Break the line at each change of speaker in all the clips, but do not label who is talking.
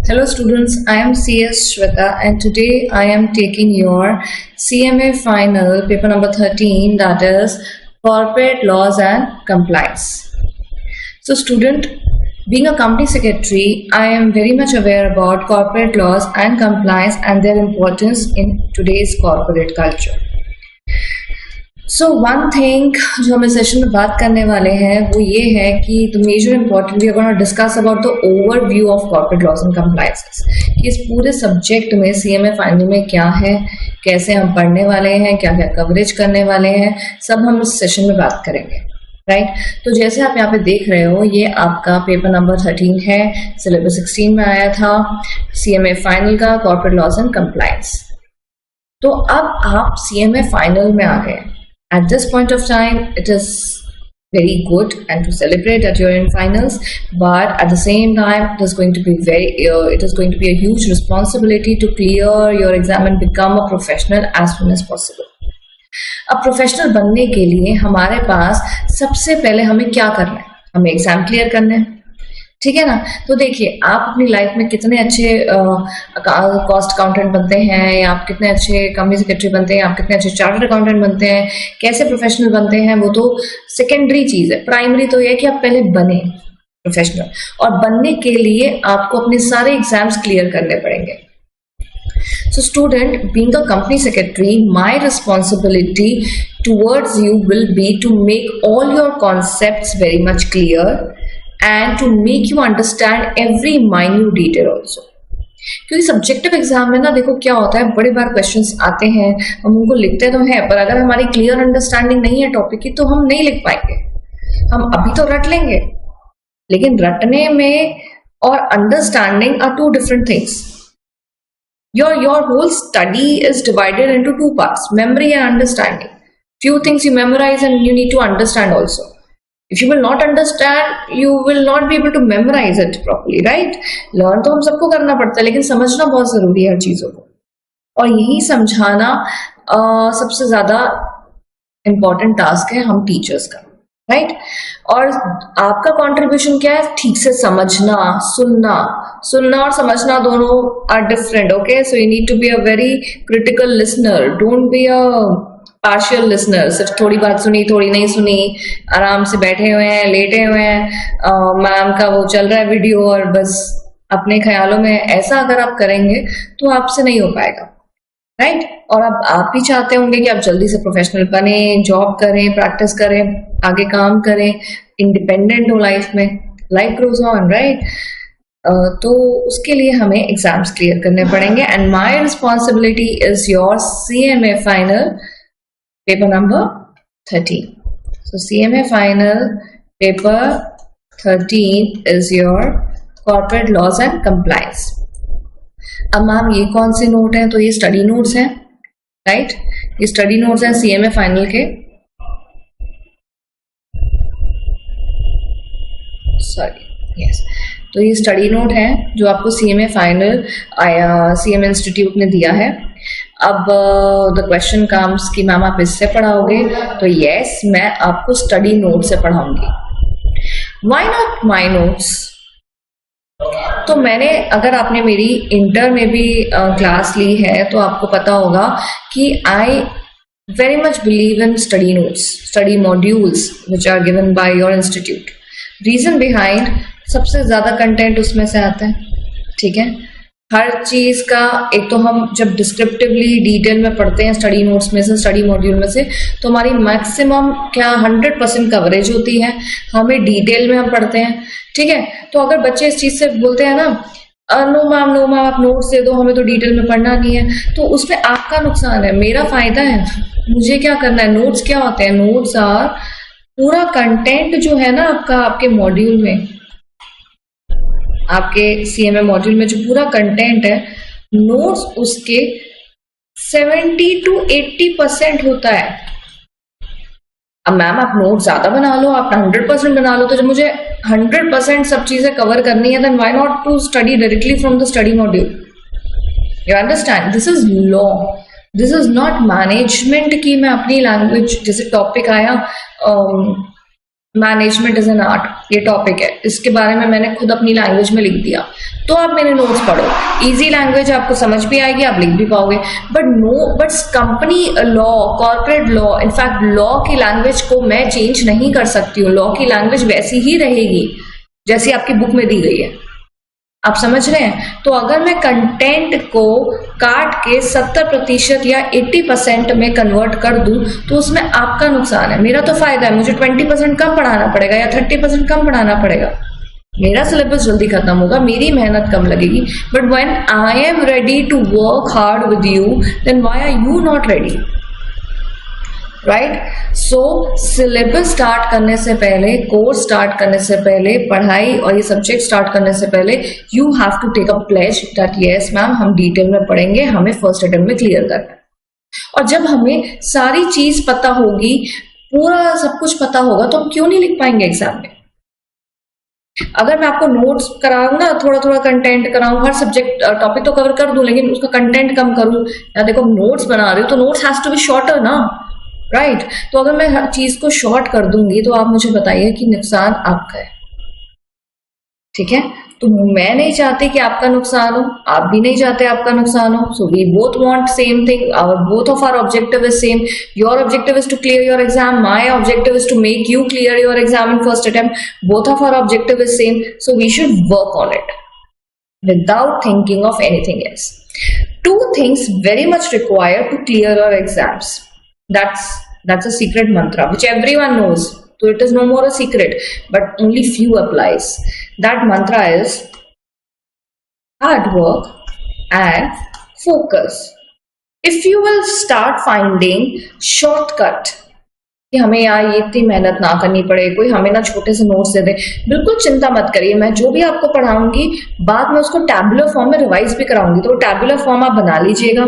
Hello students, I am CS Shweta and today I am taking your CMA final paper number 13, that is corporate laws and compliance. So student, being a company secretary, I am very much aware about corporate laws and compliance and their importance in today's corporate culture. So one thing जो हम इस session में बात करने वाले हैं वो ये है कि the major important we are going to discuss about the overview of corporate laws and compliances कि इस पूरे सब्जेक्ट में CMA फाइनल में क्या है, कैसे हम पढ़ने वाले हैं, क्या क्या कवरेज करने वाले हैं, सब हम इस सेशन में बात करेंगे, राइट। तो जैसे आप यहाँ पे देख रहे हो ये आपका पेपर नंबर 13 है, सिलेबस 16 में आया था CMA फाइनल का कॉर्पोरेट लॉस एंड कंप्लायंस। तो अब आप CMA फाइनल में आ गए। At this point of time, it is very good and to celebrate that you're in finals, but at the same time, it is going to be a huge responsibility to clear your exam and become a professional as soon as possible. अब professional बनने के लिए हमारे पास सबसे पहले हमें क्या करना है? हमें एग्जाम क्लियर करना है, ठीक है ना। तो देखिए आप अपनी लाइफ में कितने अच्छे कॉस्ट अकाउंटेंट बनते हैं, या आप कितने अच्छे कंपनी सेक्रेटरी बनते हैं, आप कितने अच्छे चार्टर्ड अकाउंटेंट बनते हैं, कैसे प्रोफेशनल बनते हैं, वो तो सेकेंडरी चीज है। प्राइमरी तो यह है कि आप पहले बने प्रोफेशनल, और बनने के लिए आपको अपने सारे एग्जाम्स क्लियर करने पड़ेंगे। So student, being a company secretary, my responsibility towards you will be to make all your concepts very much clear and to make you understand every minute detail also. क्योंकि subjective exam में ना देखो क्या होता है, बड़े बार questions आते हैं, हम उनको लिखते तो हैं, पर अगर हमारी क्लियर अंडरस्टैंडिंग नहीं है टॉपिक की तो हम नहीं लिख पाएंगे। हम अभी तो रट लेंगे, लेकिन रटने में और understanding are two different things. Your whole study is divided into two parts, memory and understanding. Few things you memorize and you need to understand also. If you will not understand, you will not be able to memorize it properly, right? Learn तो हम सबको करना पड़ता है, लेकिन समझना बहुत जरूरी है हर चीजों को, और यही समझाना सबसे ज्यादा इम्पोर्टेंट टास्क है हम टीचर्स का, राइट। और आपका कंट्रीब्यूशन क्या है? ठीक से समझना, सुनना और समझना दोनों are different, okay. So you need to be a very critical listener, don't be a partial listener. सिर्फ थोड़ी बात सुनी, थोड़ी नहीं सुनी, आराम से बैठे हुए हैं, लेटे हुए हैं, मैम का वो चल रहा है वीडियो और बस अपने ख्यालों में, ऐसा अगर आप करेंगे तो आपसे नहीं हो पाएगा, राइट। और अब आप भी चाहते होंगे कि आप जल्दी से प्रोफेशनल बने, जॉब करें, प्रैक्टिस करें, आगे काम करें, इंडिपेंडेंट हो लाइफ में, लाइफ ग्रोज ऑन, राइट। तो उसके लिए हमें एग्जाम्स क्लियर करने पड़ेंगे, and my responsibility is your CMA final paper number 13. So CMA final paper 13 is your corporate laws and compliance. अब मैम ये कौन से नोट हैं? तो ये स्टडी नोट्स हैं, राइट। ये स्टडी नोट्स हैं CMA फाइनल के, सॉरी यस। तो ये स्टडी नोट है जो आपको CMA फाइनल CMA इंस्टीट्यूट ने दिया है। अब द क्वेश्चन कम्स कि मैम आप इससे पढ़ाओगे? तो यस, मैं आपको स्टडी नोट से पढ़ाऊंगी। Why not my notes? तो मैंने, अगर आपने मेरी इंटर में भी क्लास ली है तो आपको पता होगा कि I very much believe in study notes, study modules which are given by your institute. Reason behind, सबसे ज्यादा कंटेंट उसमें से आता है, ठीक है। हर चीज का एक तो हम जब डिस्क्रिप्टिवली डिटेल में पढ़ते हैं स्टडी नोट्स में से, स्टडी मॉड्यूल में से, तो हमारी मैक्सिमम क्या 100% कवरेज होती है, हमें डिटेल में हम पढ़ते हैं, ठीक है। तो अगर बच्चे इस चीज से बोलते हैं ना, नो मैम आप नोट्स दे दो, हमें तो डिटेल में पढ़ना नहीं है, तो उसमें आपका नुकसान है, मेरा फायदा है। मुझे क्या करना है? नोट्स क्या होते हैं? नोट्स आर पूरा कंटेंट जो है ना आपका, आपके मॉड्यूल में, आपके CMA मॉड्यूल में जो पूरा कंटेंट है, नोट्स उसके 70 to 80% होता है। अब मैम आप नोट ज्यादा बना लो, आप 100% बना लो, तो जब मुझे 100% सब चीजें कवर करनी है, then why not to study directly from the study module? You understand? This is law, this is not management की मैं अपनी लैंग्वेज, जैसे टॉपिक आया मैनेजमेंट इज एन आर्ट, ये टॉपिक है, इसके बारे में मैंने खुद अपनी लैंग्वेज में लिख दिया, तो आप मेरे नोट्स पढ़ो, इजी लैंग्वेज, आपको समझ भी आएगी, आप लिख भी पाओगे। But company law, corporate law, in fact law की लैंग्वेज को मैं चेंज नहीं कर सकती हूँ, लॉ की लैंग्वेज वैसी ही रहेगी जैसी आपकी बुक में दी गई है। आप समझ रहे हैं? तो अगर मैं कंटेंट को काट के 70% या 80% में कन्वर्ट कर दूं तो उसमें आपका नुकसान है, मेरा तो फायदा है, मुझे 20% कम पढ़ाना पड़ेगा या 30% कम पढ़ाना पड़ेगा, मेरा सिलेबस जल्दी खत्म होगा, मेरी मेहनत कम लगेगी। But when I am ready to work hard with you, then why are you not ready? Right? So syllabus start करने से पहले, कोर्स स्टार्ट करने से पहले, पढ़ाई और ये सब्जेक्ट स्टार्ट करने से पहले you have to take a pledge that yes ma'am हम डिटेल में पढ़ेंगे, हमें फर्स्ट अटेम्प्ट में क्लियर करना है। और जब हमें सारी चीज पता होगी, पूरा सब कुछ पता होगा, तो हम क्यों नहीं लिख पाएंगे एग्जाम में? अगर मैं आपको नोट्स कराऊं ना, थोड़ा थोड़ा कंटेंट कराऊं, हर सब्जेक्ट टॉपिक तो कवर कर दूं, लेकिन उसका कंटेंट कम करूं, या देखो नोट्स बना रही हूं तो notes has to be shorter ना, राइट? तो अगर मैं हर चीज को शॉर्ट कर दूंगी तो आप मुझे बताइए कि नुकसान आपका है, ठीक है? तो मैं नहीं चाहती कि आपका नुकसान हो, आप भी नहीं चाहते आपका नुकसान हो। So we both want same thing, our both of our objective is same. Your objective is to clear your exam, my objective is to make you clear your exam in first attempt, both of our objective is same, so we should work on it without thinking of anything else. Two things very much required to clear your exams. That's a secret mantra which everyone knows. So it is no more a secret, but only few applies. That mantra is hard work and focus. If you will start finding shortcut, कि हमें यार ये इतनी मेहनत ना करनी पड़े, कोई हमें ना छोटे से नोट्स दे दे, बिल्कुल चिंता मत करिए, मैं जो भी आपको पढ़ाऊंगी बाद में उसको टैबुलर फॉर्म में रिवाइज भी कराऊंगी, तो टैबुलर फॉर्म आप बना लीजिएगा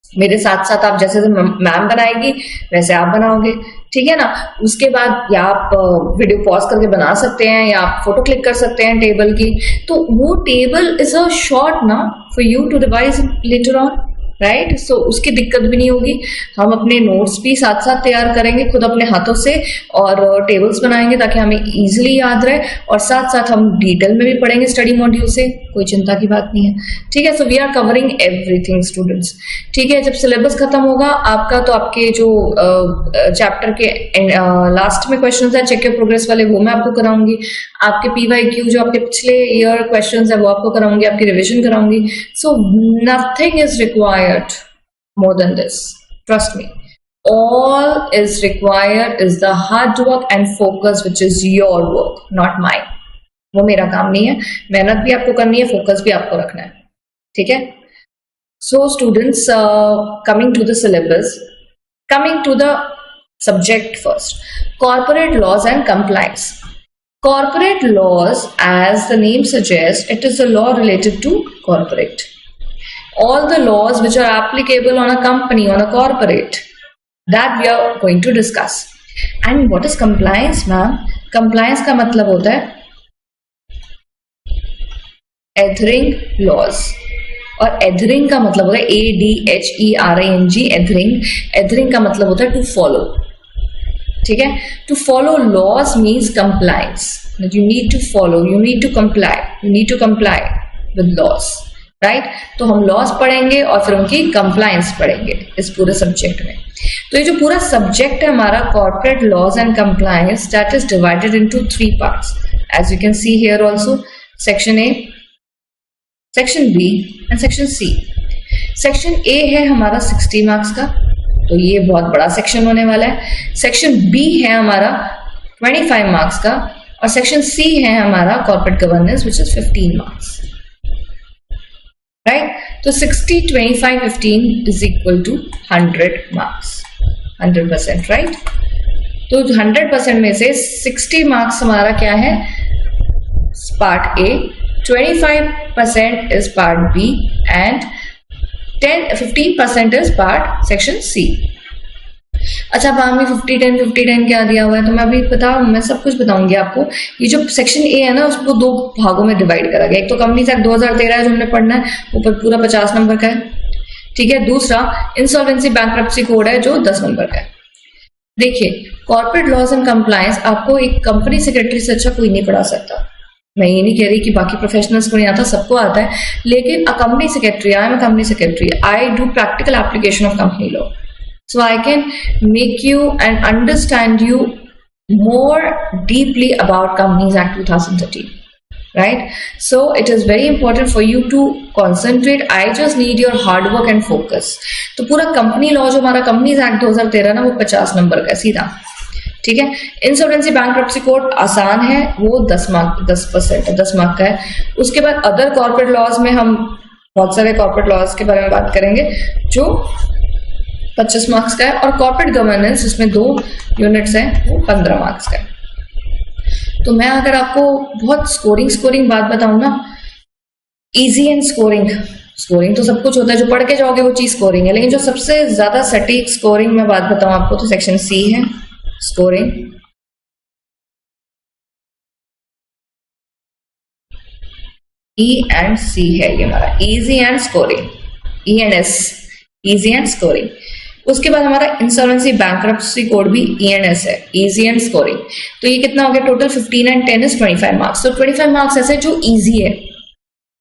मेरे साथ साथ, आप जैसे मैम बनाएगी वैसे आप बनाओगे, ठीक है ना? उसके बाद या आप वीडियो पॉज करके बना सकते हैं या आप फोटो क्लिक कर सकते हैं टेबल की, तो वो टेबल इज अ शॉर्ट ना for you to revise later on, right? So उसकी दिक्कत भी नहीं होगी। हम अपने नोट्स भी साथ साथ तैयार करेंगे खुद अपने हाथों से, और टेबल्स बनाएंगे ताकि हमें इजीली याद रहे, और साथ साथ हम डिटेल में भी पढ़ेंगे स्टडी मॉड्यूल से, कोई चिंता की बात नहीं है, ठीक है? So we are covering everything students, ठीक है? जब सिलेबस खत्म होगा आपका, तो आपके जो चैप्टर के लास्ट में क्वेश्चन है चेक योर प्रोग्रेस वाले, वो मैं आपको कराऊंगी, आपके PYQ जो आपके पिछले ईयर क्वेश्चन है वो आपको कराऊंगी, आपकी रिविजन कराऊंगी। So nothing is required more than this, trust me. All is required is the hard work and focus, which is your work, not mine. वो मेरा काम नहीं है, मेहनत भी आपको करनी है, फोकस भी आपको रखना है, ठीक है? So students, coming to the syllabus, coming to the subject first, corporate laws and compliance. Corporate laws, as the name suggests, it is a law related to corporate. All the laws which are applicable on a company, on a corporate, that we are going to discuss. And what is compliance, ma'am? Compliance का मतलब होता है adhering laws, और adhering का मतलब होता है ADHERING, adhering. Adhering का मतलब होता है to follow, ठीक है? To follow laws means compliance. That you need to follow, you need to comply, you need to comply with laws. Right? तो हम लॉस पढ़ेंगे और फिर उनकी कंप्लायंस पढ़ेंगे इस पूरे सब्जेक्ट में। तो ये जो पूरा सब्जेक्ट है हमारा corporate laws and compliance, that is divided into 3 parts, as you can see here also, section A, section B and section C. Section A है हमारा 60 मार्क्स का, तो ये बहुत बड़ा सेक्शन होने वाला है। सेक्शन बी है हमारा 25 मार्क्स का, और सेक्शन सी है हमारा corporate governance, which is 15 marks, right? तो 60, 25, 15 is equal to 100 marks, 100%, right? तो 100% में से 60 मार्क्स हमारा क्या है? Part A, 25% is part B, and 15% is part section C. अच्छा मैम, 50-10 क्या दिया हुआ है? तो मैं अभी मैं सब कुछ बताऊंगी आपको। ये जो सेक्शन ए है ना, उसको 2 भागों में डिवाइड करा गया। एक तो कंपनीज एक्ट 2013 है जो हमने पढ़ना है, ऊपर पूरा 50 नंबर का है, ठीक है? दूसरा इंसॉल्वेंसी बैंक्रप्सी कोड है जो 10 नंबर का है। देखिए, कॉर्पोरेट लॉज एंड कंप्लायंस आपको एक कंपनी सेक्रेटरी से अच्छा कोई नहीं पढ़ा सकता। मैं ये नहीं कह रही कि बाकी प्रोफेशनल्स को नहीं आता, सबको आता है, लेकिन a company secretary, I am a company secretary, I do practical application of company law, so I can make you and understand you more deeply about Companies Act 2013, right? So it is very important for you to concentrate. I just need your hard work and focus. तो पूरा company law जो हमारा companies act 2013 ना, वो 50 number का सीधा, ठीक है। इंसॉल्वेंसी बैंक्रप्सी कोड आसान है, वो 10 मार्क का है। उसके बाद अदर कॉर्पोरेट लॉज में हम बहुत सारे कॉर्पोरेट लॉज के बारे में बात करेंगे जो 25 मार्क्स का है, और कॉर्पोरेट गवर्नेंस जिसमें 2 यूनिट्स हैं वो 15 मार्क्स का है। तो मैं अगर आपको बहुत स्कोरिंग बात बताऊं ना, इजी एंड स्कोरिंग तो सब कुछ होता है, जो पढ़ के जाओगे वो चीज स्कोरिंग है, लेकिन जो सबसे ज्यादा सटीक स्कोरिंग में बात बताऊं आपको तो सेक्शन सी है, स्कोरिंग। ई एंड सी है ये हमारा, easy and scoring, E and S, easy and scoring. उसके बाद हमारा इंसॉल्वेंसी बैंक्रप्सी कोड भी ई&एस है, इजी एंड स्कोरिंग। तो ये कितना हो गया टोटल? 15 and 10 is 25 marks. तो 25 मार्क्स ऐसे जो इजी है,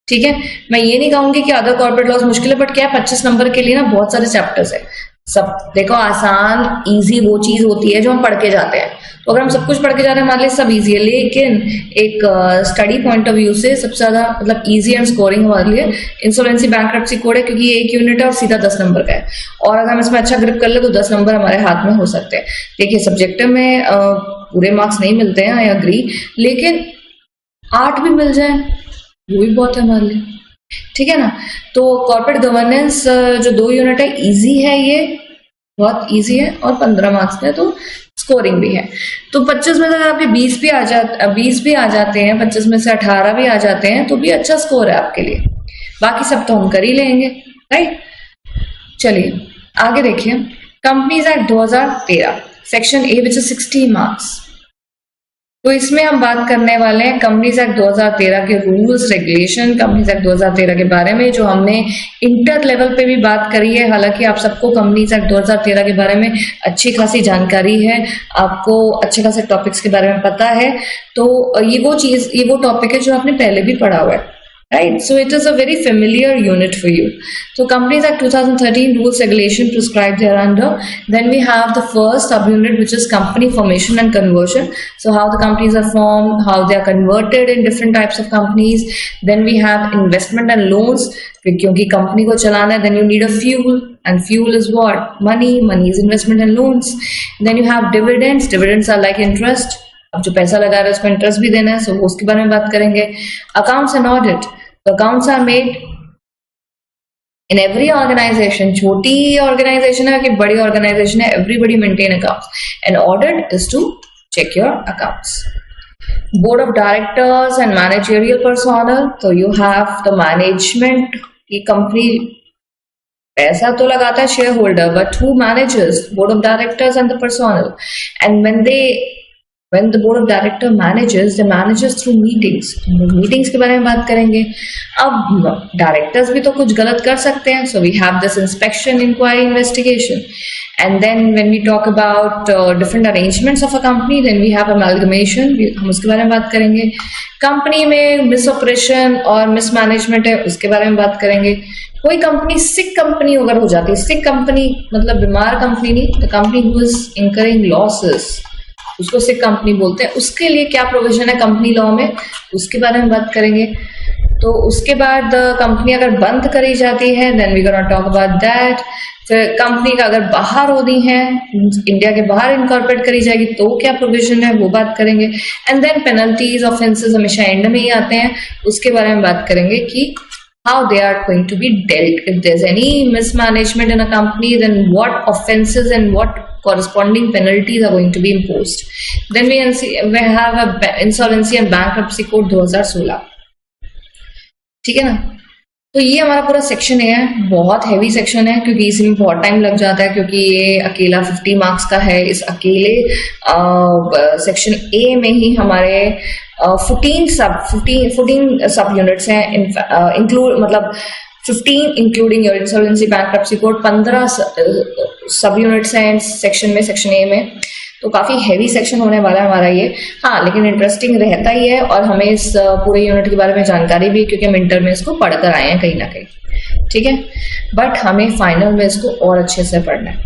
ठीक है। मैं ये नहीं कहूंगी कि अदर कॉर्पोरेट लॉज मुश्किल है, बट क्या 25 नंबर के लिए ना बहुत सारे चैप्टर्स है। सब देखो, आसान इजी वो चीज होती है जो हम पढ़ के जाते हैं, तो अगर हम सब कुछ पढ़ के जा रहे हैं हमारे लिए सब इजी है, लेकिन एक स्टडी पॉइंट ऑफ व्यू से सबसे ज्यादा मतलब इजी एंड स्कोरिंग हमारे लिए इंसॉल्वेंसी बैंक्रप्सी कोड है, क्योंकि ये 1 यूनिट है और सीधा 10 नंबर का है, और अगर हम इसमें अच्छा ग्रिप कर ले तो 10 नंबर हमारे हाथ में हो सकते हैं। देखिए, सब्जेक्टिव में पूरे मार्क्स नहीं मिलते हैं, आई अग्री, लेकिन 8 भी मिल जाए वो भी बहुत है हमारे लिए, ठीक है ना। तो कॉर्पोरेट गवर्नेंस जो 2 यूनिट है, इजी है, ये बहुत इजी है, और 15 मार्क्स है, तो स्कोरिंग भी है। तो 25 में से अगर आपके 20 भी आ जाते हैं, 25 में से 18 भी आ जाते हैं, तो भी अच्छा स्कोर है आपके लिए। बाकी सब तो हम कर ही लेंगे, राइट। चलिए आगे देखिए, companies act 2013 section A which is 60 marks. तो इसमें हम बात करने वाले हैं कंपनीज एक्ट 2013 के रूल्स रेगुलेशन, कंपनीज एक्ट 2013 के बारे में, जो हमने इंटर लेवल पे भी बात करी है। हालांकि आप सबको कंपनीज एक्ट 2013 के बारे में अच्छी खासी जानकारी है, आपको अच्छे खासे टॉपिक्स के बारे में पता है, तो ये वो टॉपिक है जो आपने पहले भी पढ़ा हुआ है, right? So it is a very familiar unit for you. So Companies Act 2013 rules regulation prescribed hereunder. Then we have the first subunit, which is company formation and conversion. So how the companies are formed, how they are converted in different types of companies. Then we have investment and loans. क्योंकि company को चलाना है, then you need a fuel, and fuel is what? Money is investment and loans. Then you have dividends are like interest. अब जो पैसा लगा रहे हैं उसको इंटरेस्ट भी देना है, सो उसके बारे में बात करेंगे। अकाउंट्स एंड ऑडिट, तो accounts are made in every organisation, छोटी ऑर्गेनाइजेशन है कि बड़ी ऑर्गेनाइजेशन है, everybody maintain accounts, and audit is to check your accounts. Board of directors and managerial personnel, तो यू हैव द मैनेजमेंट की company पैसा तो लगाता है shareholder, but who manages? Board of directors and the personnel. And when the board of director manages, they manages through meetings. Meetings के बारे में बात करेंगे। अब डायरेक्टर्स भी तो कुछ गलत कर सकते हैं, so we have this inspection, inquiry, investigation. And then when we talk about different arrangements of a company, then we have amalgamation. हम उसके बारे में बात करेंगे। कंपनी में मिस ऑपरेशन और मिस मैनेजमेंट है, उसके बारे में बात करेंगे। कोई कंपनी सिक कंपनी अगर हो जाती है, सिक कंपनी मतलब बीमार कंपनी नहीं, the company who is incurring losses, उसको सिक कंपनी बोलते हैं। उसके लिए क्या प्रोविजन है कंपनी लॉ में, उसके बारे में बात करेंगे। तो उसके बाद कंपनी अगर बंद करी जाती है, then we gonna talk about that. फिर कंपनी का अगर बाहर होती है, इंडिया के बाहर इनकॉर्पोरेट करी जाएगी, तो क्या प्रोविजन है वो बात करेंगे। एंड देन पेनल्टीज, ऑफेंसेस हमेशा एंड में ही आते हैं, उसके बारे में बात करेंगे कि how they are going to be dealt. If there's any mismanagement in a company, then what offenses and what corresponding penalties are going to be imposed. Then we have a insolvency and bankruptcy code 2016. ठीक है ना। तो ये हमारा पूरा section है, बहुत heavy section है, क्योंकि इसमें बहुत टाइम लग जाता है, क्योंकि ये अकेला 50 मार्क्स का है। इस अकेले सेक्शन ए में ही हमारे 14 सब यूनिट्स हैं, इंक्लूड मतलब 15 including your insolvency bankruptcy code, 15 सब यूनिट्स हैं सेक्शन में, सेक्शन ए में, तो काफी हैवी सेक्शन होने वाला है हमारा ये। हाँ, लेकिन इंटरेस्टिंग रहता ही है और हमें इस पूरे यूनिट के बारे में जानकारी भी, क्योंकि हम इंटर में इसको पढ़कर आए हैं कहीं ना कहीं, ठीक है। बट हमें फाइनल में इसको और अच्छे से पढ़ना है,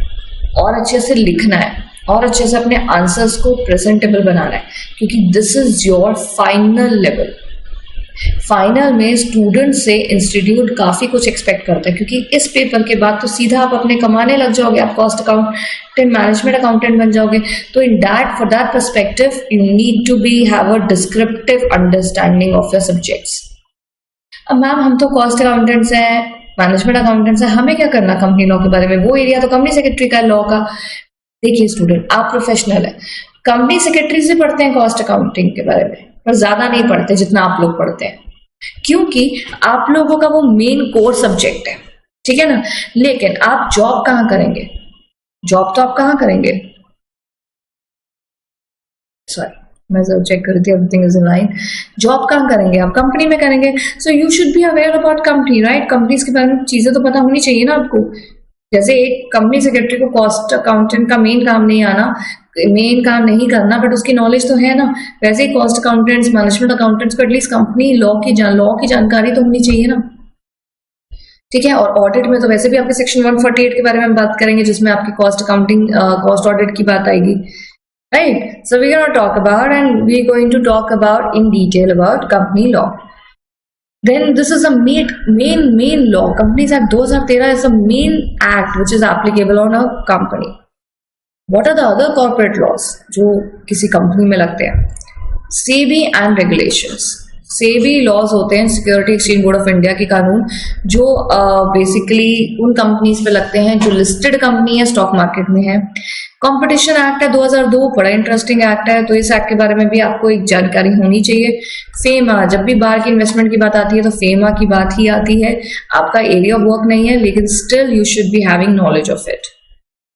और अच्छे से लिखना है, और अच्छे से अपने आंसर्स को प्रेजेंटेबल बनाना है, क्योंकि this is your final level. Final में स्टूडेंट से इंस्टीट्यूट काफी कुछ एक्सपेक्ट करता है, क्योंकि इस पेपर के बाद तो सीधा आप अपने कमाने लग जाओगे, आप कॉस्ट अकाउंटेंट, मैनेजमेंट अकाउंटेंट बन जाओगे। तो in that, for that perspective you need to be have a descriptive understanding of your subjects. अब मैम हम तो कॉस्ट अकाउंटेंट्स हैं, मैनेजमेंट अकाउंटेंट्स हैं, हमें क्या करना कंपनी लॉ के बारे में? वो एरिया तो कंपनी सेक्रेटरी का लॉ का। देखिए स्टूडेंट, आप प्रोफेशनल है, कंपनी सेक्रेटरी से पढ़ते हैं कॉस्ट अकाउंटिंग के बारे में, पर ज्यादा नहीं पढ़ते जितना आप लोग पढ़ते हैं, क्योंकि आप लोगों का वो मेन कोर सब्जेक्ट है, ठीक है ना। लेकिन आप जॉब कहां करेंगे? जॉब तो आप कहां करेंगे? सॉरी, मैं जब चेक करती हूँ everything is in line. Job कहां करेंगे? आप कंपनी में करेंगे। So you should be aware about company, right. Companies के बारे में चीजें तो पता होनी चाहिए ना आपको। जैसे एक कंपनी सेक्रेटरी को कॉस्ट अकाउंटेंट का मेन काम नहीं आना, मेन काम नहीं करना, बट उसकी नॉलेज तो है ना, वैसे ही कॉस्ट अकाउंटेंट्स, मैनेजमेंट अकाउंटेंट्स को एटलीस्ट कंपनी लॉ की जानकारी तो होनी चाहिए ना, ठीक है। और ऑडिट में तो वैसे भी आपके सेक्शन 148 के बारे में बात करेंगे, जिसमें आपकी कॉस्ट अकाउंटिंग, कॉस्ट ऑडिट की बात आएगी, right. So we gonna talk about, and we are going to talk about in detail about company law. Then this is a main law. Companies Act 2013 is a main act which is applicable on a company. What are the other corporate laws जो किसी company में लगते हैं? SEBI and regulations. SEBI laws होते हैं, security exchange board of India के कानून, जो बेसिकली उन कंपनीज पे लगते हैं जो लिस्टेड कंपनी है, स्टॉक मार्केट में है। कंपटीशन एक्ट है 2002, बड़ा इंटरेस्टिंग एक्ट है, तो इस एक्ट के बारे में भी आपको एक जानकारी होनी चाहिए। फेमा, जब भी बाहर की इन्वेस्टमेंट की बात आती है तो फेमा की बात ही आती है। आपका एरिया ऑफ वर्क नहीं है, लेकिन still you should be having knowledge of it.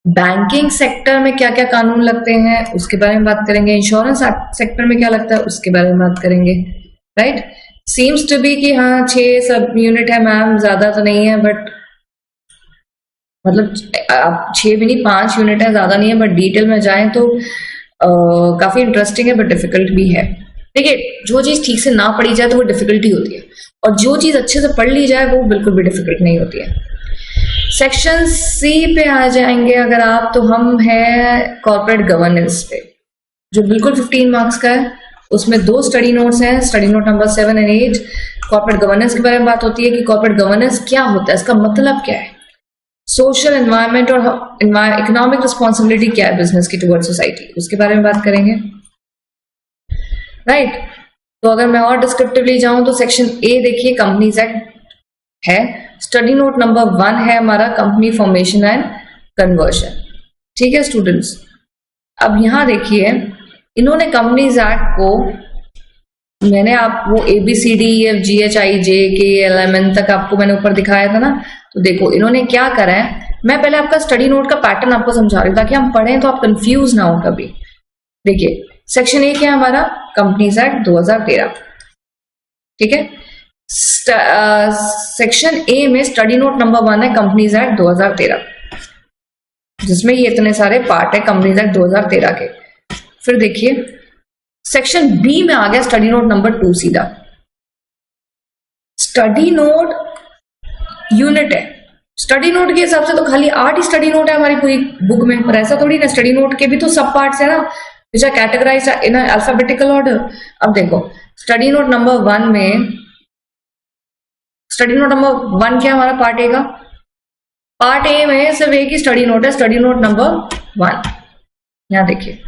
Banking sector में क्या क्या कानून लगते हैं उसके बारे में बात करेंगे। इंश्योरेंस सेक्टर में क्या लगता है उसके बारे में बात करेंगे, राइट। सीम्स टू बी कि हाँ 6 सब यूनिट है मैम, ज्यादा तो नहीं है, बट मतलब 6 भी नहीं, 5 यूनिट है, ज्यादा नहीं है, बट डिटेल में जाएं तो काफी इंटरेस्टिंग है, बट डिफिकल्ट भी है। देखिए, जो चीज ठीक से ना पढ़ी जाए तो वो डिफिकल्टी होती है, और जो चीज अच्छे से पढ़ ली जाए वो बिल्कुल भी डिफिकल्ट नहीं होती है। सेक्शन सी पे आ जाएंगे अगर आप, तो हम है कॉर्पोरेट गवर्नेंस पे, जो बिल्कुल 15 मार्क्स का है। उसमें 2 स्टडी नोट्स हैं, स्टडी नोट नंबर 7 और 8। कॉर्पोरेट गवर्नेंस के बारे में बात होती है कि कॉर्पोरेट गवर्नेंस क्या होता है, इसका मतलब क्या है, सोशल एनवायरमेंट और इकोनॉमिक रिस्पॉन्सिबिलिटी क्या है बिजनेस की टुवर्ड सोसाइटी, उसके बारे में बात करेंगे, राइट। तो अगर मैं और डिस्क्रिप्टिवली जाऊं तो सेक्शन ए देखिए, कंपनीज एक्ट है। स्टडी नोट नंबर 1 है हमारा कंपनी फॉर्मेशन एंड कन्वर्शन, ठीक है स्टूडेंट्स। अब यहां देखिए, इन्होंने कंपनीज एक्ट को, मैंने आप वो ABCDEFGHIJKLMN तक आपको मैंने ऊपर दिखाया था ना, तो देखो इन्होंने क्या करा है। मैं पहले आपका स्टडी नोट का पैटर्न आपको समझा रही हूँ ताकि हम पढ़ें तो आप कंफ्यूज ना हो कभी। देखिए, सेक्शन ए क्या है हमारा, कंपनीज एक्ट 2013, ठीक है। सेक्शन ए में स्टडी नोट नंबर 1 है कंपनीज एक्ट 2013, जिसमें ये इतने सारे पार्ट है कंपनीज एक्ट 2013 के। फिर देखिए सेक्शन बी में आ गया स्टडी नोट नंबर 2 सीधा। स्टडी नोट यूनिट है, स्टडी नोट के हिसाब से तो खाली 8 ही स्टडी नोट है हमारी पूरी बुक में, पर ऐसा थोड़ी ना, स्टडी नोट के भी तो सब पार्ट्स है ना, which are categorised in alphabetical order. अब देखो स्टडी नोट नंबर 1 में, स्टडी नोट नंबर 1 क्या हमारा पार्ट ए का, पार्ट ए में सिर्फ एक ही स्टडी नोट है, स्टडी नोट नंबर 1। यहां देखिए,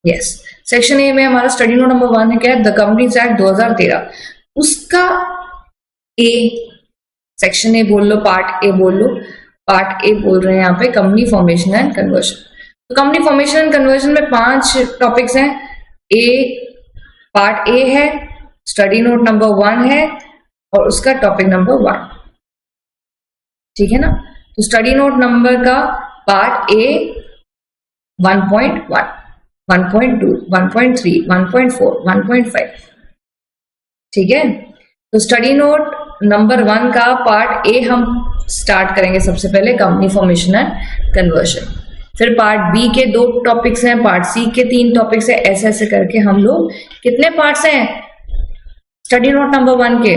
यस, सेक्शन ए में हमारा स्टडी नोट नंबर 1 है क्या, द कंपनीज एक्ट 2013, उसका ए, सेक्शन ए बोल लो, पार्ट ए बोल लो, पार्ट ए बोल रहे हैं यहाँ पे कंपनी फॉर्मेशन एंड कन्वर्शन। तो कंपनी फॉर्मेशन एंड कन्वर्शन में 5 टॉपिक्स हैं। ए, पार्ट ए है, स्टडी नोट नंबर 1 है और उसका टॉपिक नंबर 1, ठीक है ना। तो स्टडी नोट नंबर का पार्ट ए 1.1, 1.2, 1.3, 1.4, 1.5, ठीक है। तो स्टडी नोट नंबर 1 का पार्ट ए हम स्टार्ट करेंगे सबसे पहले, कंपनी फॉर्मेशन एंड कन्वर्शन। फिर पार्ट बी के 2 टॉपिक्स हैं, पार्ट सी के 3 टॉपिक्स हैं, ऐसे ऐसे करके हम लोग कितने पार्ट्स हैं स्टडी नोट नंबर 1 के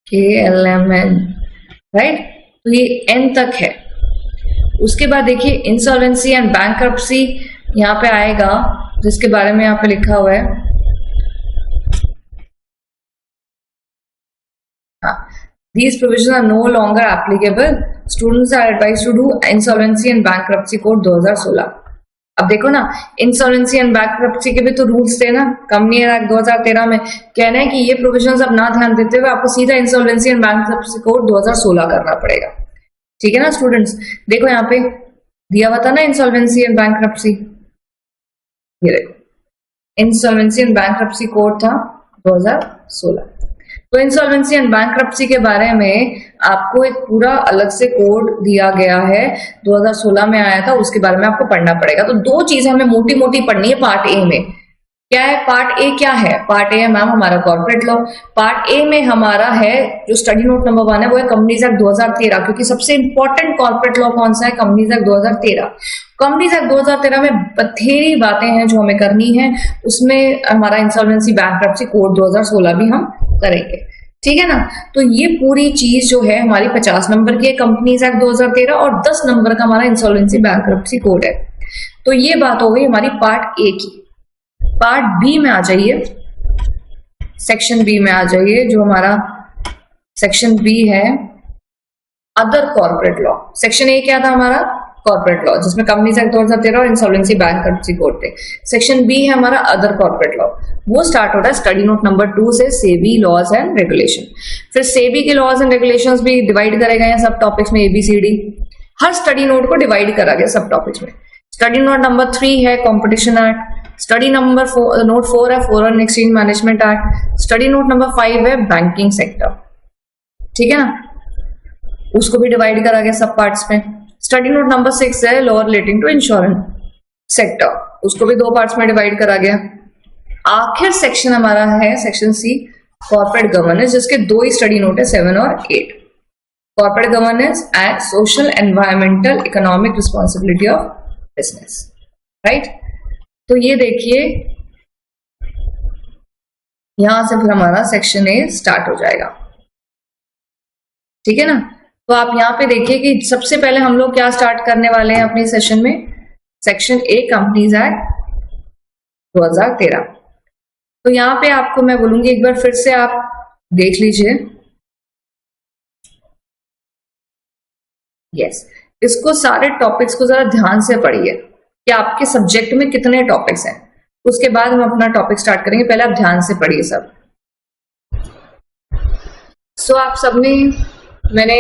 KLMN, राइट। तो ये एन तक है। उसके बाद देखिए इंसॉल्वेंसी एंड बैंक्रप्सी यहाँ पे आएगा, जिसके बारे में यहाँ पे लिखा हुआ है, These provisions are no longer applicable. Students are advised to do insolvency and bankruptcy code 2016. अब देखो ना, इंसॉल्वेंसी एंड बैंक्रप्सी के भी तो रूल्स थे ना कंपनी एक्ट 2013 में। कहना है कि ये प्रोविजंस अब ना ध्यान देते हुए आपको सीधा इंसॉल्वेंसी एंड बैंक्रप्सी कोड 2016 करना पड़ेगा। ठीक है ना स्टूडेंट्स, देखो यहाँ पे दिया हुआ था ना इंसॉल्वेंसी एंड बैंक्रप्सी, ये देखो इंसॉल्वेंसी एंड बैंक्रप्सी कोड था 2016। तो इंसॉल्वेंसी एंड बैंक्रप्सी के बारे में आपको एक पूरा अलग से कोड दिया गया है, 2016 में आया था, उसके बारे में आपको पढ़ना पड़ेगा। तो 2 चीजें हमें मोटी मोटी पढ़नी है पार्ट ए में। क्या है पार्ट ए? क्या है पार्ट ए? है मैम हमारा कॉर्पोरेट लॉ। पार्ट ए में हमारा है जो स्टडी नोट नंबर 1 है वो है कंपनीज एक्ट 2013, क्योंकि सबसे इंपॉर्टेंट कॉर्पोरेट लॉ कौन सा है? Companies act 2013। कंपनीज एक्ट 2013 में बथेरी बातें हैं जो हमें करनी है, उसमें हमारा इंसॉल्वेंसी बैंक्रप्सी कोड 2016 भी हम करेंगे। ठीक है ना। तो ये पूरी चीज जो है हमारी 50 नंबर की है कंपनीज एक्ट 2013 और 10 नंबर का हमारा इंसॉल्वेंसी बैंक्रप्सी कोड है। तो ये बात हो गई हमारी पार्ट ए की। पार्ट बी में आ जाइए, सेक्शन बी में आ जाइए, जो हमारा सेक्शन बी है other corporate law. Section A क्या था हमारा? कॉर्पोरेट लॉ, जिसमें कंपनीज एक्ट 2013 और इंसॉल्वेंसी बैंक्रप्सी कोड थे। सेक्शन बी है हमारा अदर कॉर्पोरेट लॉ, वो स्टार्ट होता है स्टडी नोट नंबर 2 से, सेबी लॉज एंड रेगुलेशन। फिर सेबी के लॉज एंड रेगुलेशंस भी डिवाइड करे गए हैं सब टॉपिक्स में, ABCD हर स्टडी नोट को डिवाइड करा गया सब टॉपिक्स में। स्टडी नोट नंबर 3 है competition act, study number note 4 है foreign exchange management act, study note number 5 है बैंकिंग सेक्टर। ठीक है ना, उसको भी डिवाइड करा गया सब पार्ट्स में। स्टडी नोट नंबर 6 है law relating to insurance sector, उसको भी 2 पार्ट्स में डिवाइड करा गया। आखिर सेक्शन हमारा है सेक्शन सी कॉर्पोरेट गवर्नेंस, जिसके 2 ही स्टडी नोट है 7 और 8। Corporate governance and social environmental economic responsibility of business, right. तो ये देखिए यहां से फिर हमारा सेक्शन ए स्टार्ट हो जाएगा। ठीक है ना। तो आप यहाँ पे देखिए कि सबसे पहले हम लोग क्या स्टार्ट करने वाले हैं अपने सेशन में, सेक्शन ए कंपनीज एक्ट 2013। तो यहाँ पे आपको मैं बोलूंगी एक बार फिर से आप देख लीजिए। यस, इसको सारे टॉपिक्स को जरा ध्यान से पढ़िए कि आपके सब्जेक्ट में कितने टॉपिक्स हैं, उसके बाद हम अपना टॉपिक स्टार्ट करेंगे। पहले आप ध्यान से पढ़िए सब। सो आप सबने, मैंने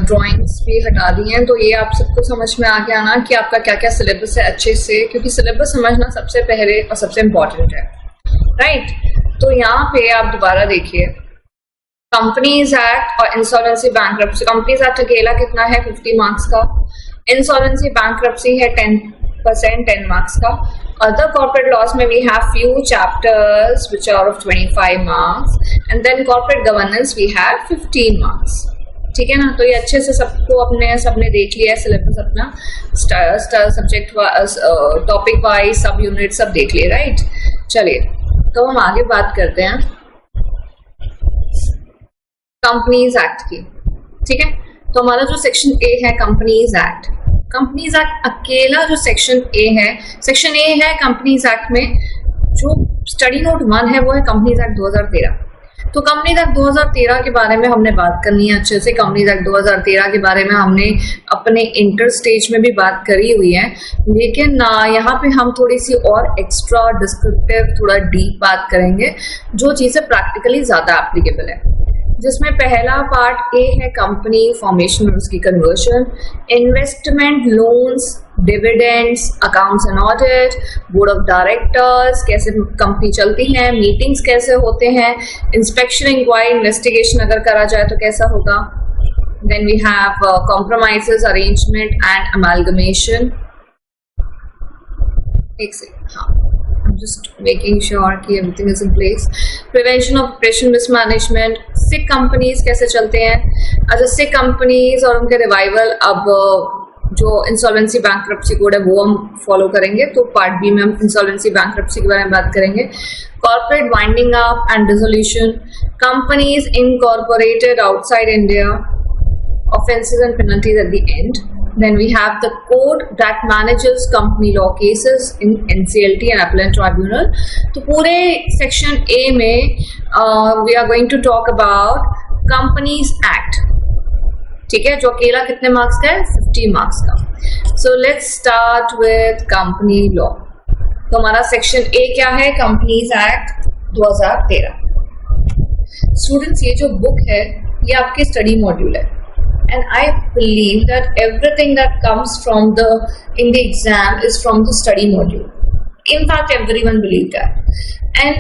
ड्राइंग्स भी हटा दी हैं, तो ये आप सबको समझ में आ गया ना कि आपका क्या क्या सिलेबस है अच्छे से, क्योंकि सिलेबस समझना सबसे पहले और सबसे इम्पोर्टेंट है, राइट। तो यहाँ पे आप दोबारा देखिए कंपनीज एक्ट और इंसॉल्वेंसी बैंक्रप्सी। कंपनीज एक्ट अकेला कितना है? 50 मार्क्स का। इंसॉल्वेंसी बैंक्रप्सी है 10%, 10 मार्क्स का। Other corporate laws में we have few chapters which are of 25 marks, and then corporate governance we have 15 marks. ठीक है ना। तो ये अच्छे से सबको सबने देख लिया है सिलेबस अपना, सब्जेक्ट टॉपिक वाइज सब यूनिट सब देख लिए, राइट। चलिए तो हम आगे बात करते हैं कंपनीज एक्ट की। ठीक है, तो हमारा जो सेक्शन ए है कंपनीज एक्ट, कंपनीज एक्ट अकेला जो सेक्शन ए है कंपनीज एक्ट में, जो स्टडी नोट 1 है वो है कंपनीज एक्ट 2013। तो कंपनीज एक्ट 2013 के बारे में हमने बात करनी है अच्छे से। कंपनीज एक्ट 2013 के बारे में हमने अपने इंटर स्टेज में भी बात करी हुई है, लेकिन यहाँ पे हम थोड़ी सी और एक्स्ट्रा डिस्क्रिप्टिव, थोड़ा डीप बात करेंगे, जो चीजें प्रैक्टिकली ज्यादा एप्लीकेबल है। जिसमें पहला पार्ट ए है कंपनी फॉर्मेशन और उसकी conversion, investment, loans, dividends, accounts and audit, board of directors, कैसे कंपनी चलती है, मीटिंग्स कैसे होते हैं, इंस्पेक्शन, इंक्वायरी, इन्वेस्टिगेशन अगर करा जाए तो कैसा होगा। Then we have compromises, arrangement and amalgamation. एक सेकंड, हाँ, just making sure कि everything is in place. Prevention of operation mismanagement. Sick companies कैसे चलते हैं? अच्छा, sick companies और उनके revival, अब जो इंसॉल्वेंसी बैंक्रप्सी कोड है वो हम फॉलो करेंगे, तो पार्ट बी में हम इंसॉल्वेंसी बैंक्रप्सी के बारे में बात करेंगे. Corporate winding up and dissolution, companies incorporated outside India, offenses and penalties at the end. Then we have the code that manages company law cases in NCLT and Appellate Tribunal. तो पूरे section A में we are going to talk about Companies Act. ठीक है, जो अकेला कितने marks का है? 50 मार्क्स का. So let's start with company law. तो हमारा section A क्या है? Companies Act 2013. Students, ये जो book है ये आपके study module है. And I believe that everything that comes from in the exam is from the study module. In fact, everyone believe that. And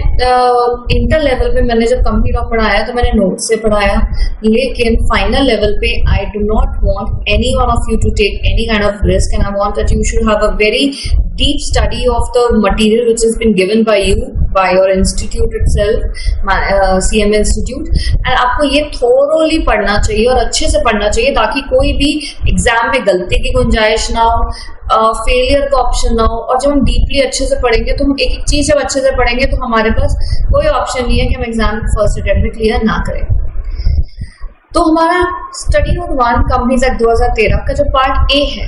inter level पे मैंने जब company law पढ़ाया तो मैंने notes से पढ़ाया, लेकिन final level पे I do not want any one of you to take any kind of risk, and I want that you should have a very deep study of the material which has been given by you, by your institute itself, CMA Institute, and आपको ये thoroughly पढ़ना चाहिए और अच्छे से पढ़ना चाहिए ताकि कोई भी एग्जाम में गलती की गुंजाइश ना हो, फेलियर का ऑप्शन ना हो. और जब हम डीपली अच्छे से पढ़ेंगे तो हम एक एक चीज जब अच्छे से पढ़ेंगे तो हमारे पास कोई ऑप्शन नहीं है कि हम एग्जाम फर्स्ट अटेम्प्ट में क्लियर ना करें. तो हमारा स्टडी नोट 1 कंपनीज एक्ट 2013 का जो पार्ट ए है,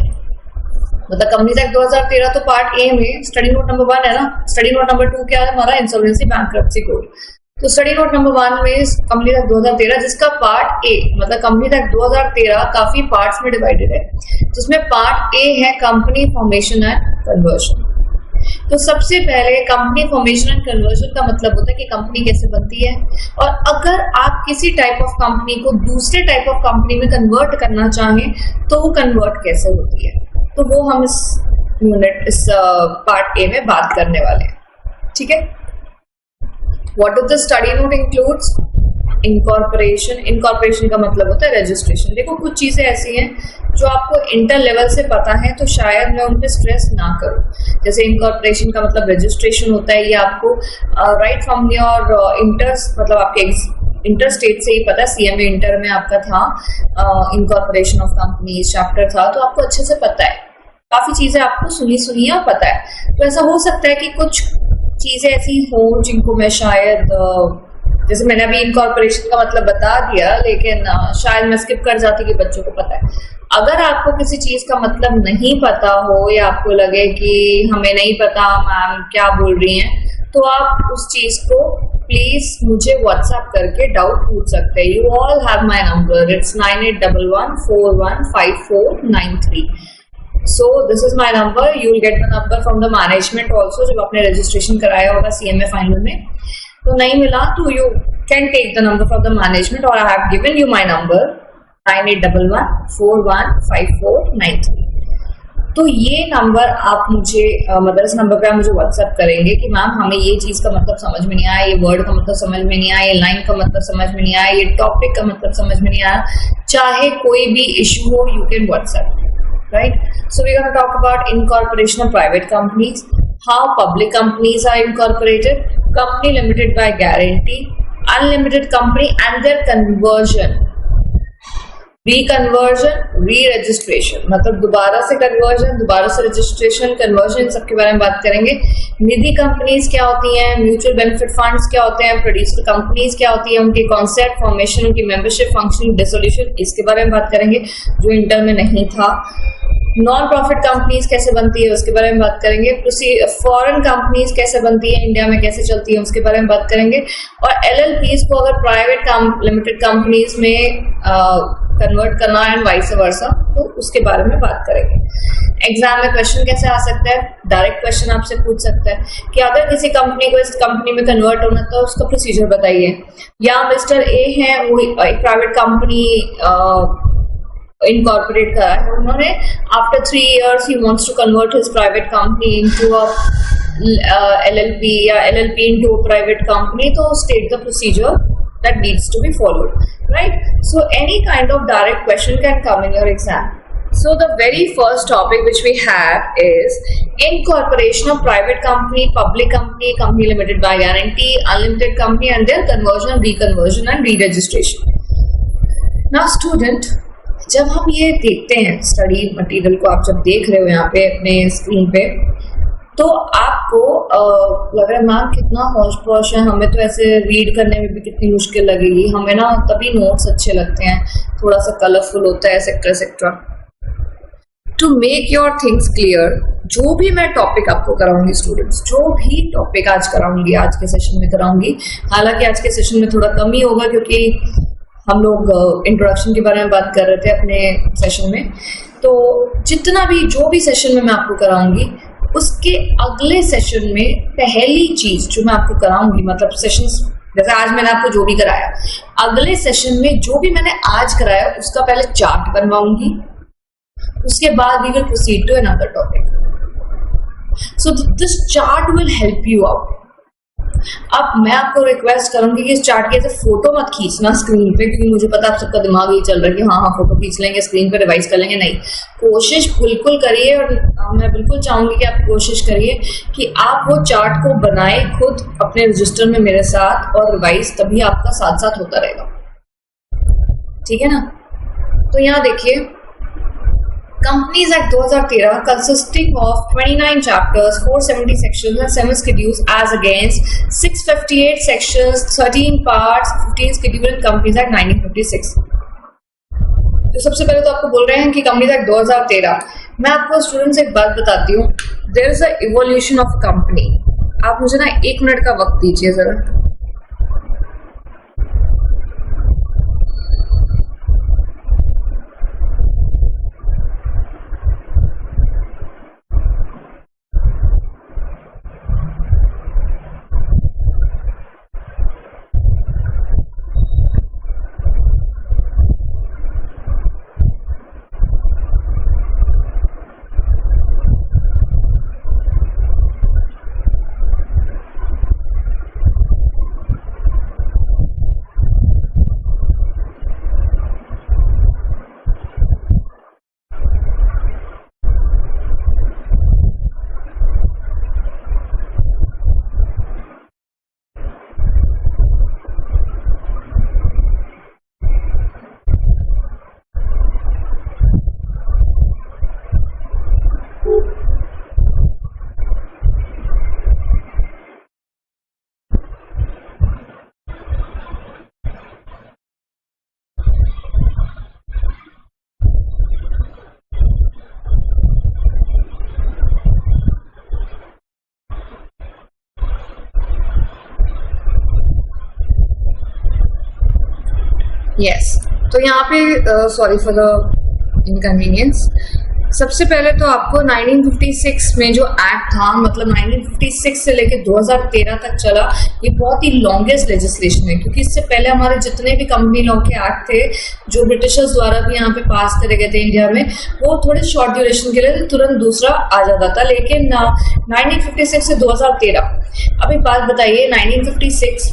मतलब कंपनीज एक्ट 2013 तो पार्ट ए में स्टडी नोट नंबर 1 है ना. स्टडी नोट नंबर 2 क्या है? हमारा इंसॉल्वेंसी बैंक्रप्सी कोड. तो स्टडी नोट नंबर 1 में कंपनीज एक्ट 2013 जिसका पार्ट ए, मतलब कंपनीज एक्ट 2013 काफी पार्ट्स में डिवाइडेड है, जिसमें पार्ट ए है कंपनी फॉर्मेशन एंड कन्वर्जन. तो सबसे पहले कंपनी फॉर्मेशन एंड कन्वर्जन का मतलब होता है कि कंपनी कैसे बनती है, और अगर आप किसी टाइप ऑफ कंपनी को दूसरे टाइप ऑफ कंपनी में कन्वर्ट करना चाहें तो वो कन्वर्ट कैसे होती है. तो वो हम इस पार्ट ए में बात करने वाले हैं. ठीक है. What does the study note includes? Incorporation. Incorporation का मतलब होता है रजिस्ट्रेशन. देखो, कुछ चीजें ऐसी हैं जो आपको इंटर लेवल से पता है तो शायद मैं उन पे स्ट्रेस ना करूं. जैसे इनकॉर्पोरेशन का मतलब रजिस्ट्रेशन होता है, ये आपको राइट फ्रॉम योर इंटर्स, मतलब आपके इंटर स्टेट से ही पता है. सीएमए इंटर में आपका था इनकॉर्पोरेशन ऑफ कंपनीज चैप्टर था, तो आपको अच्छे से पता है. काफी चीजें आपको सुनी और पता है. तो ऐसा हो सकता है कि कुछ चीजें ऐसी हो जिनको मैं शायद, जैसे मैंने अभी इनकॉर्पोरेशन का मतलब बता दिया, लेकिन शायद मैं स्किप कर जाती कि बच्चों को पता है. अगर आपको किसी चीज का मतलब नहीं पता हो या आपको लगे कि हमें नहीं पता मैम क्या बोल रही हैं, तो आप उस चीज को प्लीज मुझे व्हाट्सएप करके डाउट पूछ सकते हैं. You all have my number, it's 9811415493. So this is my number. You will get the number from the management also जब आपने रजिस्ट्रेशन कराया होगा CMA फाइनल में. तो नहीं मिला तो you can take the number from the management, or I have given you my number 9811415493. तो ये नंबर आप मुझे मतलब इस नंबर पे आप मुझे व्हाट्सएप करेंगे कि मैम हमें ये चीज का मतलब समझ में नहीं आया, ये वर्ड का मतलब समझ में नहीं आया, ये लाइन का मतलब समझ में नहीं आया, ये टॉपिक का मतलब समझ में नहीं आया. चाहे कोई भी इशू हो, you can WhatsApp. Right? So we're going to talk about incorporation of private companies, how public companies are incorporated, company limited by guarantee, unlimited company and their conversion, reconversion, re-registration, मतलब दोबारा से conversion, दोबारा से registration, conversion, इन सब के बारे में बात करेंगे. निधि कंपनीज क्या होती हैं, म्यूचुअल बेनिफिट फंड्स क्या होते हैं, प्रोड्यूसर कंपनीज क्या होती है, उनके कॉन्सेप्ट, फॉर्मेशन, उनकी मेंबरशिप, फंक्शनिंग, डिसोल्यूशन, इसके बारे में बात करेंगे जो इंटर में नहीं था. नॉन प्रॉफिट कंपनीज कैसे बनती है उसके बारे में बात करेंगे. फॉरेन कंपनीज कैसे बनती है, इंडिया में कैसे चलती है उसके बारे में बात करेंगे. और LLPs को अगर प्राइवेट लिमिटेड कंपनीज में कन्वर्ट करना है एंड वाइस वर्सा, तो उसके बारे में बात करेंगे. एग्जाम में क्वेश्चन कैसे आ सकता है, डायरेक्ट क्वेश्चन आपसे पूछ सकता है कि अगर किसी कंपनी को इस कंपनी में कन्वर्ट होना तो उसका प्रोसीजर बताइए. या मिस्टर ए है, वो एक प्राइवेट कंपनी इनकॉर्पोरेट करा है उन्होंने, after 3 years he wants to convert his private company into a LLP या LLP into a private company, तो state the procedure that needs to be followed, right? So any kind of direct question can come in your exam. So So the very first topic which we have is incorporation of private company, public company, company limited by guarantee, unlimited company and their conversion, reconversion and re-registration. Now student, जब हम ये देखते हैं study material को, आप जब देख रहे हो यहाँ पे अपने स्क्रीन पे, तो आपको लग रहा है मैम कितना हौश पौश है, हमें तो ऐसे रीड करने में भी कितनी मुश्किल लगेगी, हमें ना तभी नोट्स अच्छे लगते हैं, थोड़ा सा कलरफुल होता है etcetera etcetera. To make your things clear, जो भी मैं टॉपिक आपको कराऊंगी स्टूडेंट्स, जो भी टॉपिक आज कराऊंगी, आज के सेशन में कराऊंगी, हालांकि आज के सेशन में थोड़ा कम ही होगा क्योंकि हम लोग इंट्रोडक्शन के बारे में बात कर रहे थे अपने सेशन में, तो जितना भी जो भी सेशन में मैं आपको कराऊंगी उसके अगले सेशन में पहली चीज जो मैं आपको कराऊंगी, मतलब सेशंस जैसे आज मैंने आपको जो भी कराया, अगले सेशन में जो भी मैंने आज कराया उसका पहले चार्ट बनवाऊंगी, उसके बाद we will proceed to another topic. So this chart will help you out. अब मैं आपको रिक्वेस्ट करूंगी कि इस चार्ट के ऐसे फोटो मत खींचना स्क्रीन पे, क्योंकि मुझे पता आप सबका दिमाग ये चल रहा है कि हाँ फोटो खींच लेंगे, स्क्रीन पे रिवाइज कर लेंगे। नहीं, कोशिश बिल्कुल करिए और मैं बिल्कुल चाहूंगी कि आप कोशिश करिए कि आप वो चार्ट को बनाए खुद अपने रजिस्टर में मेरे साथ, और रिवाइज तभी आपका साथ साथ होता रहेगा, ठीक है ना। तो यहाँ देखिए, Companies Act 2013 consisting of 29 chapters, 470 sections and 7 schedules as against 658 sections, 13 parts, 15 schedules in Companies Act 1956। तो सबसे पहले तो आपको बोल रहे हैं कि Companies Act 2013, मैं आपको स्टूडेंट्स एक बात बताती हूँ, there is a evolution of company. आप मुझे ना 1 मिनट का वक्त दीजिए जरा। यस, तो यहाँ पे सॉरी फॉर द इनकन्वीनियंस। सबसे पहले तो आपको 1956 में जो एक्ट था, मतलब 1956 से लेकर 2013 तक चला, ये बहुत ही लॉन्गेस्ट लेजिस्लेशन है, क्योंकि इससे पहले हमारे जितने भी कंपनी लॉ के एक्ट थे जो ब्रिटिशर्स द्वारा भी यहाँ पे पास करे गए थे इंडिया में, वो थोड़े शॉर्ट ड्यूरेशन के लिए तुरंत दूसरा आ जाता था। लेकिन 1956 से 2013, अब एक बात बताइए, 1956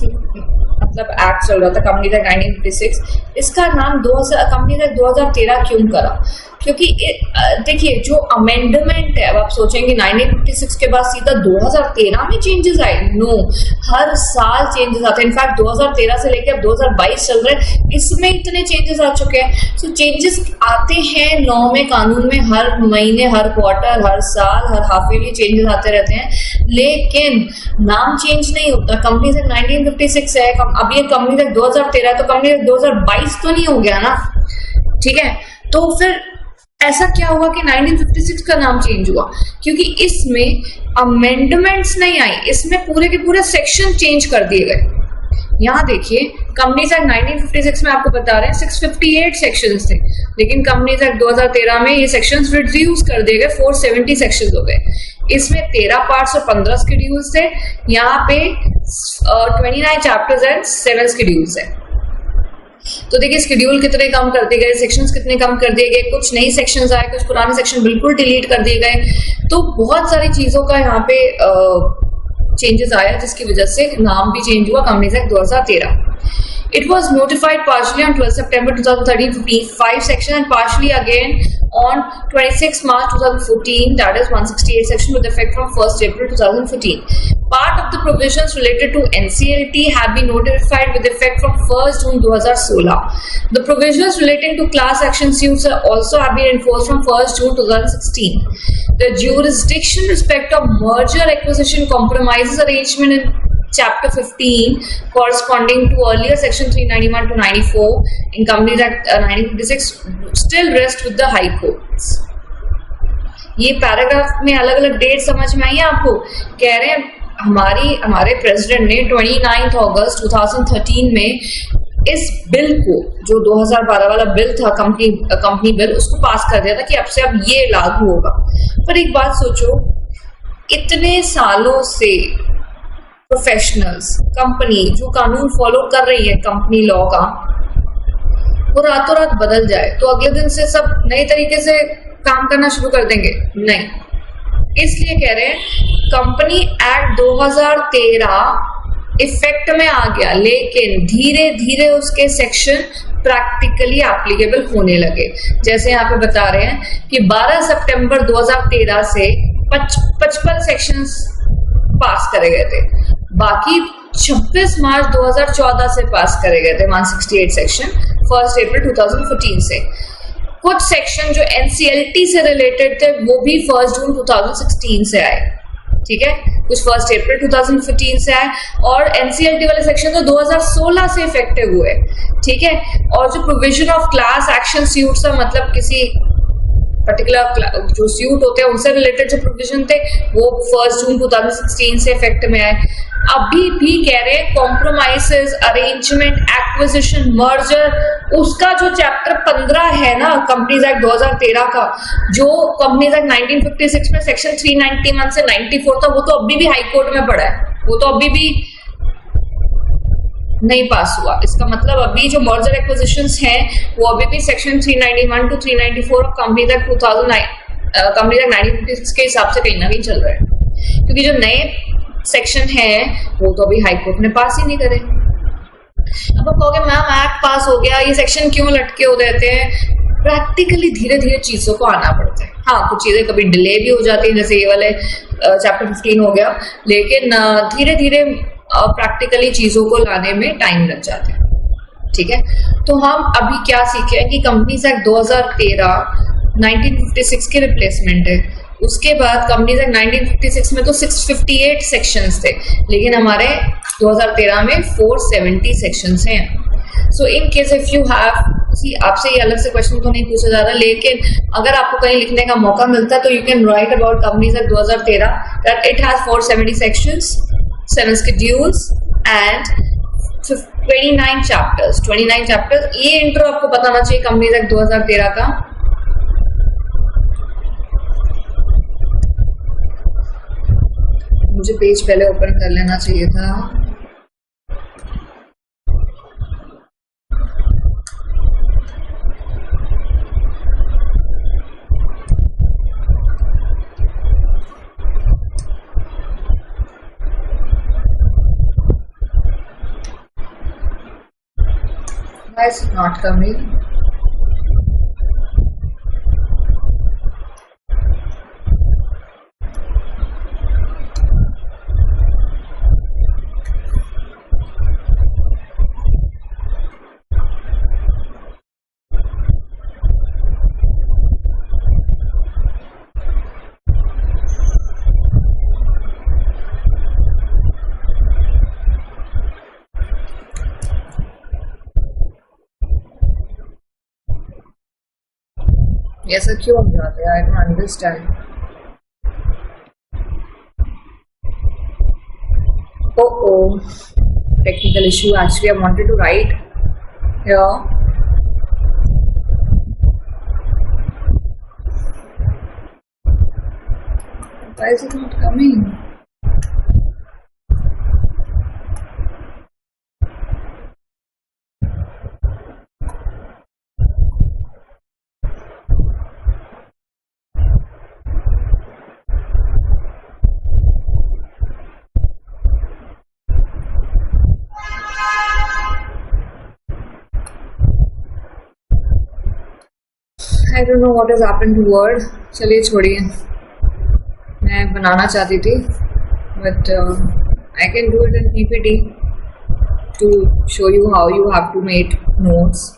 मतलब एक्ट चल रहा था कंपनीज एक्ट 1956, इसका नाम कंपनीज एक्ट 2013 क्यों करा? क्योंकि देखिए जो अमेंडमेंट है, अब आप सोचेंगे 1956 के बाद सीधा 2013 में चेंजेस आए, नो, हर साल चेंजेस आते हैं। इनफैक्ट 2013 से लेकर अब 2022 चल रहे हैं, इसमें इतने चेंजेस आ चुके हैं। सो चेंजेस आते हैं लॉ में, कानून में, हर महीने, हर क्वार्टर, हर साल, हर हाफ ईयरली चेंजेस आते रहते हैं, लेकिन नाम चेंज नहीं होता। कंपनी एक्ट 1956 है, अब ये कंपनी एक्ट 2013 है, तो कंपनी एक्ट 2022 तो नहीं हो गया ना, ठीक है। तो फिर ऐसा क्या हुआ कि 1956 का नाम चेंज हुआ? क्योंकि इसमें अमेंडमेंट्स नहीं आई, इसमें पूरे के पूरे सेक्शन चेंज कर दिए गए। यहाँ देखिए, कंपनीज एक्ट 1956 में आपको बता रहे हैं 658 सेक्शंस थे, लेकिन कंपनीज एक्ट 2013 में ये सेक्शंस रिड्यूस कर दिए गए, 470 सेक्शंस हो गए। इसमें 13 पार्ट्स और 15 शेड्यूल्स थे। यहाँ पे 29 चैप्टर्स एंड 7 शेड्यूल्स है। तो देखिए शेड्यूल कितने कम कर दिए गए, सेक्शंस कितने कम कर दिए गए, कुछ नई सेक्शंस आए, कुछ पुराने सेक्शन बिल्कुल डिलीट कर दिए गए। तो बहुत सारी चीजों का यहाँ पे चेंजेस आया, जिसकी वजह से नाम भी चेंज हुआ companies act 2013। It was notified partially on 12 September 2013, 55 section, and partially again on 26 March 2014, that is 168 section, with effect from 1st April 2014. Part of the provisions related to NCLT have been notified with effect from 1st June 2016. The provisions relating to class action suits also have been enforced from 1st June 2016. The jurisdiction respect of merger acquisition compromises arrangement in Chapter 15 corresponding to earlier section 391 to 94 in Companies Act 1956 still rest with the High Courts. ये paragraph में अलग अलग date समझ में आई है आपको? कह रहे हैं हमारे प्रेसिडेंट ने 29 अगस्त 2013 में इस बिल को, जो 2012 वाला बिल था, कंपनी बिल, उसको पास कर दिया था कि अब से अब ये लागू होगा। पर एक बात सोचो, इतने सालों से प्रोफेशनल्स, कंपनी जो कानून फॉलो कर रही है कंपनी लॉ का, वो रातों रात बदल जाए तो अगले दिन से सब नए तरीके से काम करना शुरू कर देंगे? नहीं। इसलिए कह रहे हैं कंपनी एक्ट 2013 इफेक्ट में आ गया, लेकिन धीरे धीरे उसके सेक्शन प्रैक्टिकली एप्लीकेबल होने लगे। जैसे यहाँ पे बता रहे हैं कि 12 सितंबर 2013 से 55 सेक्शंस पास करे गए थे, बाकी 26 मार्च 2014 से पास करे गए थे 168 सेक्शन, 1 अप्रैल 2014 से। कुछ सेक्शन जो एनसीएलटी से रिलेटेड थे वो भी 1 जून 2016 से आए, ठीक है, कुछ 1 अप्रैल 2015 से आए, और एनसीएलटी वाले सेक्शन तो 2016 से इफेक्टिव हुए, ठीक है। और जो provision of class action suits है, मतलब किसी पर्टिकुलर जो सूट होते हैं उनसे रिलेटेड जो प्रोविजन थे, वो 1 जून 2016 से इफेक्ट में आए। अभी भी कह रहे हैं कॉम्प्रोमाइजेस, अरेंजमेंट, एक्विजिशन, मर्जर, उसका जो चैप्टर 15 है ना कंपनीज एक्ट 2013 का, जो कंपनीज एक्ट 1956 में सेक्शन 391 से 94 था, वो तो अभी भी हाई कोर्ट में पड़ा है, वो तो अभी भी नहीं पास हुआ। इसका मतलब अभी जो मर्जर एक्विजिशंस हैं वो अभी भी सेक्शन 391 टू 394 ऑफ कंपनीज एक्ट 2009 कंपनीज एक्ट 1956 के हिसाब से कहीं ना कहीं चल रहा है, क्योंकि जो नए सेक्शन है वो तो अभी हाई कोर्ट ने पास ही नहीं करे। अब आप कहोगे मैम एक्ट पास हो गया, ये सेक्शन क्यों लटके हो रहते हैं? प्रैक्टिकली धीरे धीरे चीजों को आना पड़ता है। हाँ, कुछ चीजें कभी डिले भी हो जाती है, जैसे ये वाले चैप्टर 15 हो गया, लेकिन धीरे धीरे प्रैक्टिकली चीजों को लाने में टाइम लग जाता है, ठीक है। तो हम अभी क्या सीखे हैं कि कंपनीज एक्ट 2013 1956 के रिप्लेसमेंट है। उसके बाद कंपनीज एक्ट 1956 में तो 658 सेक्शंस थे, लेकिन हमारे 2013 में 470 सेक्शंस हैं। So in case if you have, आपसे ये अलग से क्वेश्चन तो नहीं पूछा जा रहा, लेकिन अगर आपको कहीं लिखने का मौका मिलता है तो you can write about companies act 2013 that it has 470 sections, 7 schedules and 29 chapters। 29 chapters, ये इंट्रो आपको बताना चाहिए कंपनीज एक्ट 2013 का। मुझे पेज पहले ओपन कर लेना चाहिए था। Why is it not coming? ऐसा क्यों हो जाता है? I don't understand. Oh, technical issue. Actually, I wanted to write here. Why is it not coming? I don't know what has happened to word. चलिए छोड़िए, मैं बनाना चाहती थी but I can do it in PPT to show you how you have to make notes.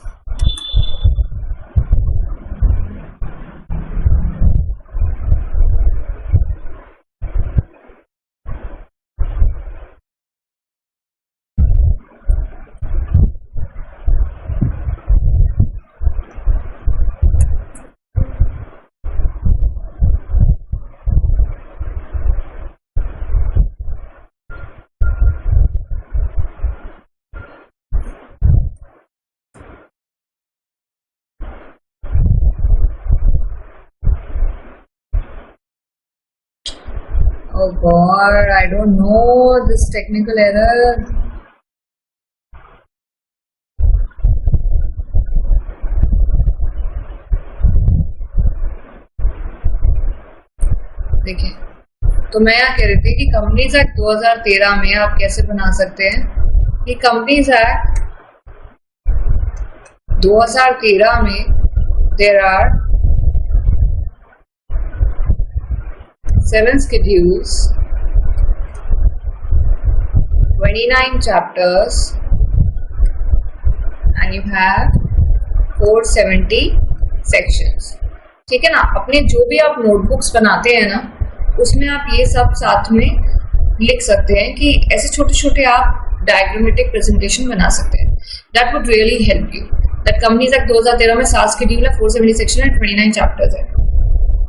Oh God, I don't know this technical error. देखिए, तो मैं यहाँ कह रही थी कि कंपनीज एक्ट 2013 में आप कैसे बना सकते हैं कि कंपनीज एक्ट 2013 में there are 7 schedules, 29 chapters, and you have 470 sections. ठीक है ना. अपने जो भी आप नोटबुक्स बनाते हैं ना, उसमें आप ये सब साथ में लिख सकते हैं कि ऐसे छोटे छोटे आप डायग्रामेटिक प्रेजेंटेशन बना सकते हैं. That would really help you. That companies act 2013 में 7 शेड्यूल है, 470 सेक्शन है, 29 चैप्टर्स है.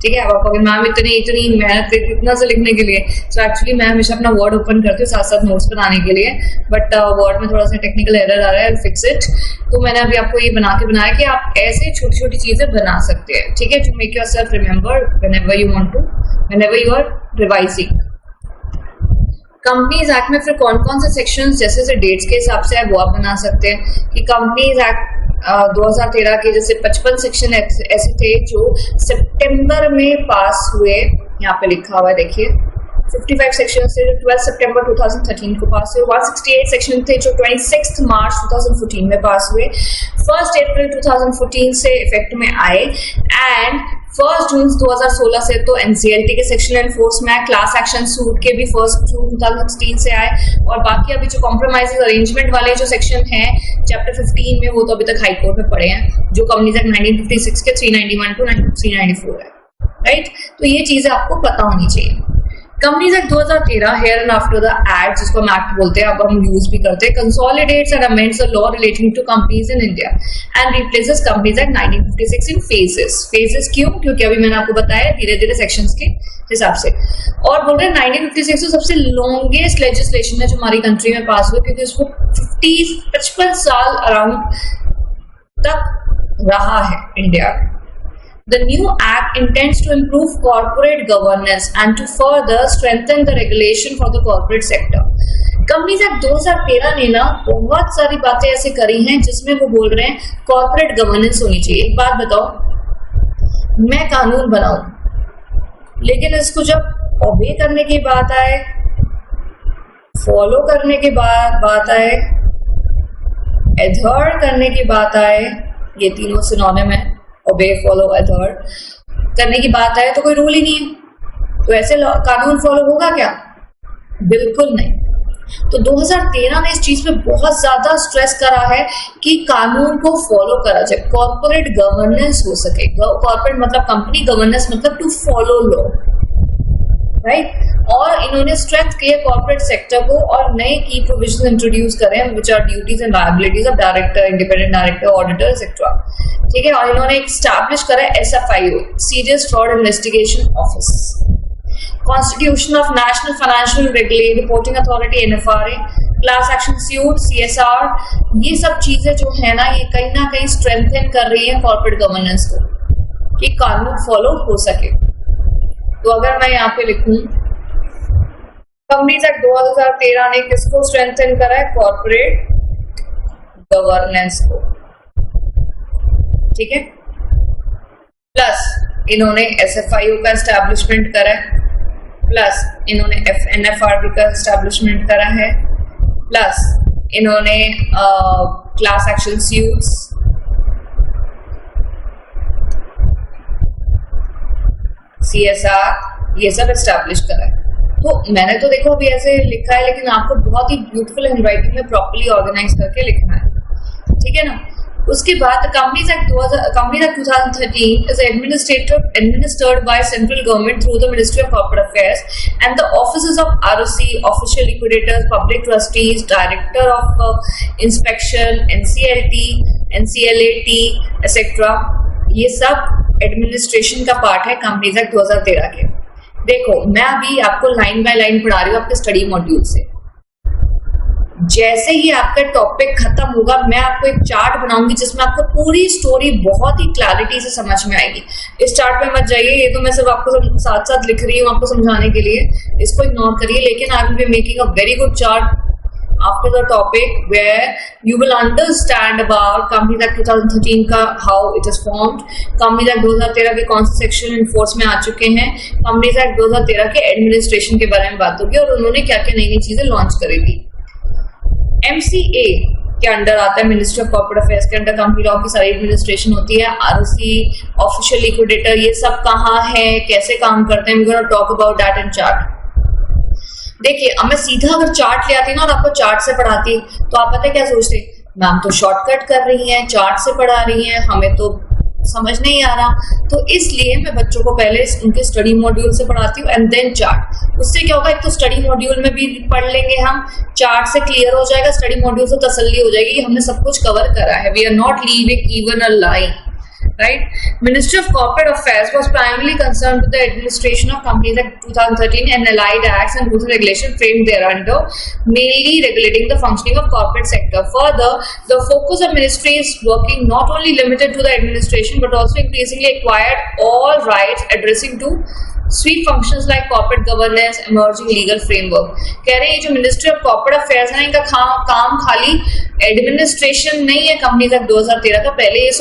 ठीक है. अब आप अगर मैम इतनी मेहनत करती इतना से लिखने के लिए, तो एक्चुअली मैं हमेशा अपना वर्ड ओपन करती हूँ साथ साथ नोट्स बनाने के लिए, बट वर्ड में थोड़ा सा टेक्निकल एरर आ रहा है, फिक्स इट. तो मैंने अभी आपको ये बना के बनाया कि आप ऐसे छोटी छोटी चीजें बना सकते हैं. ठीक है. To make yourself remember whenever you want to, whenever you are revising. Companies act में फिर कौन कौन से सेक्शंस जैसे जैसे डेट्स के हिसाब से है वो आप बना सकते हैं कि कंपनीज एक्ट 2013 के जैसे 55 सेक्शन ऐसे थे जो सितंबर में पास हुए. यहाँ पे लिखा हुआ है देखिए. 55 सेक्शन से 12 सितंबर 2013 को पास हुए. 168 सेक्शन थे जो 26 मार्च 2014 में पास हुए. 1 अप्रैल 2014 से इफेक्ट में आए एंड 1 जून 2016 से तो एनसीएलटी के sexual enforcement class action suit के भी 1 जून 2016 से आए. और बाकी अभी जो कॉम्प्रोमाइज अरेंजमेंट वाले जो सेक्शन हैं चैप्टर 15 में, वो तो अभी तक हाई कोर्ट में पड़े हैं, जो कंपनीज एक्ट 1956 के 391 टू 394 है. राइट. तो ये चीजें आपको पता होनी चाहिए. Companies act 2013 here and after the act, जिसको हम एक्ट बोलते हैं, अब हम यूज भी करते हैं, consolidates and amends the law relating to companies in India and replaces companies act 1956 in phases. Phases क्यों? क्योंकि अभी मैंने आपको बताया धीरे धीरे सेक्शंस के हिसाब से. और बोल रहे हैं 1956 तो सबसे लॉन्गेस्ट लेजिस्लेशन है जो हमारी कंट्री में पास हुई, क्योंकि उसको 55 साल अराउंड तक रहा है India. The new act intends to improve corporate governance and to further strengthen the regulation for the corporate sector. Companies act 2013 ने ना बहुत सारी बातें ऐसे करी हैं जिसमें वो बोल रहे हैं कॉर्पोरेट गवर्नेंस होनी चाहिए. एक बात बताओ, मैं कानून बनाऊं लेकिन इसको जब ओबे करने की बात आए, फॉलो करने की बात आए, एडहर करने की बात आए, ये तीनों सिनोनिम है, ओबे, फॉलो, एडहर करने की बात आए, तो कोई रूल ही नहीं है. तो ऐसे कानून फॉलो होगा क्या? बिल्कुल नहीं. तो 2013 ने इस चीज पे बहुत ज्यादा स्ट्रेस करा है कि कानून को फॉलो करा जाए, कॉर्पोरेट गवर्नेंस हो सके. कॉर्पोरेट मतलब कंपनी, गवर्नेंस मतलब टू फॉलो लॉ. राइट. और इन्होंने स्ट्रेंथ किए कॉर्पोरेट सेक्टर को और नए की प्रोविजन इंट्रोड्यूस करें which are duties and liabilities of director, independent director, auditor etcetera. ठीक है. और इन्होंने स्टैब्लिश करा SFIO, serious fraud investigation office, constitution of national financial reporting authority NFRA, class action suit CSR. ये सब चीजें जो है ना, ये कहीं ना कहीं स्ट्रेंथन कर रही है कॉर्पोरेट गवर्नेंस को कि कानून फॉलो हो सके. तो अगर मैं यहाँ पे लिखूं कंपनीज एक्ट 2013 ने किसको स्ट्रेंथन करा है? कॉर्पोरेट गवर्नेंस को. ठीक है. प्लस इन्होंने SFIO का एस्टैब्लिशमेंट करा है, प्लस इन्होंने NFRB का एस्टैब्लिशमेंट करा है, प्लस इन्होंने क्लास एक्शन सूट्स CSR ये सब एस्टैब्लिश करा है। तो मैंने तो देखो अभी ऐसे लिखा है, लेकिन आपको बहुत ही ब्यूटीफुल हैंडराइटिंग में प्रॉपर्ली ऑर्गेनाइज करके लिखना है, ठीक है ना। उसके बाद companies act 2013 is administered by central government through the Ministry of Corporate Affairs and the offices of ROC, official liquidators, public trustees, director of inspection, NCLT, NCLAT, etc. ये सब एडमिनिस्ट्रेशन का पार्ट है कंपनीज एक्ट 2013 के। देखो मैं अभी आपको line by line पढ़ा रही हूँ आपके स्टडी मॉड्यूल से। जैसे ही आपका टॉपिक खत्म होगा मैं आपको एक चार्ट बनाऊंगी जिसमें आपको पूरी स्टोरी बहुत ही क्लैरिटी से समझ में आएगी। इस चार्ट पे मत जाइए, ये तो मैं सिर्फ आपको साथ साथ लिख रही हूँ आपको समझाने के लिए, इसको इग्नोर करिए। लेकिन I will be making a very good chart after the topic where you will understand about Companies Act 2013 का how it is formed, Companies Act 2013 के कौन से सेक्शन इन्फोर्स में आ चुके हैं, Companies Act 2013 के एडमिनिस्ट्रेशन के बारे में बात होगी और उन्होंने क्या क्या नई नई चीजें लॉन्च करी थी। MCA के अंडर आता है, मिनिस्ट्री ऑफ कॉर्पोरेट अफेयर्स के अंडर कंपनी लॉ की सारी एडमिनिस्ट्रेशन होती है। ROC, ऑफिशियल लिक्विडेटर, ये सब कहाँ है, कैसे काम करते हैं, we gonna talk about that in chart. देखिए अब मैं सीधा अगर चार्ट ले आती ना और आपको चार्ट से पढ़ाती तो आप पता है क्या सोचते, मैम तो शॉर्टकट कर रही हैं, चार्ट से पढ़ा रही हैं, हमें तो समझ नहीं आ रहा। तो इसलिए मैं बच्चों को पहले उनके स्टडी मॉड्यूल से पढ़ाती हूँ एंड देन चार्ट। उससे क्या होगा, एक तो स्टडी मॉड्यूल में भी पढ़ लेंगे हम, चार्ट से क्लियर हो जाएगा, स्टडी मॉड्यूल से तसल्ली हो जाएगी कि हमने सब कुछ कवर करा है। We are not leaving even a line, right? Ministry of Corporate Affairs was primarily concerned with the administration of Companies Act 2013 and allied acts and rules and regulations framed thereunder, mainly regulating the functioning of corporate sector. Further, the focus of ministry is working not only limited to the administration but also increasingly acquired all rights addressing to sweep functions like corporate governance, emerging legal framework. कह रहे हैं जो ministry of corporate affairs है इनका काम खाली administration नहीं है कंपनीज एक्ट 2013 का। पहले ये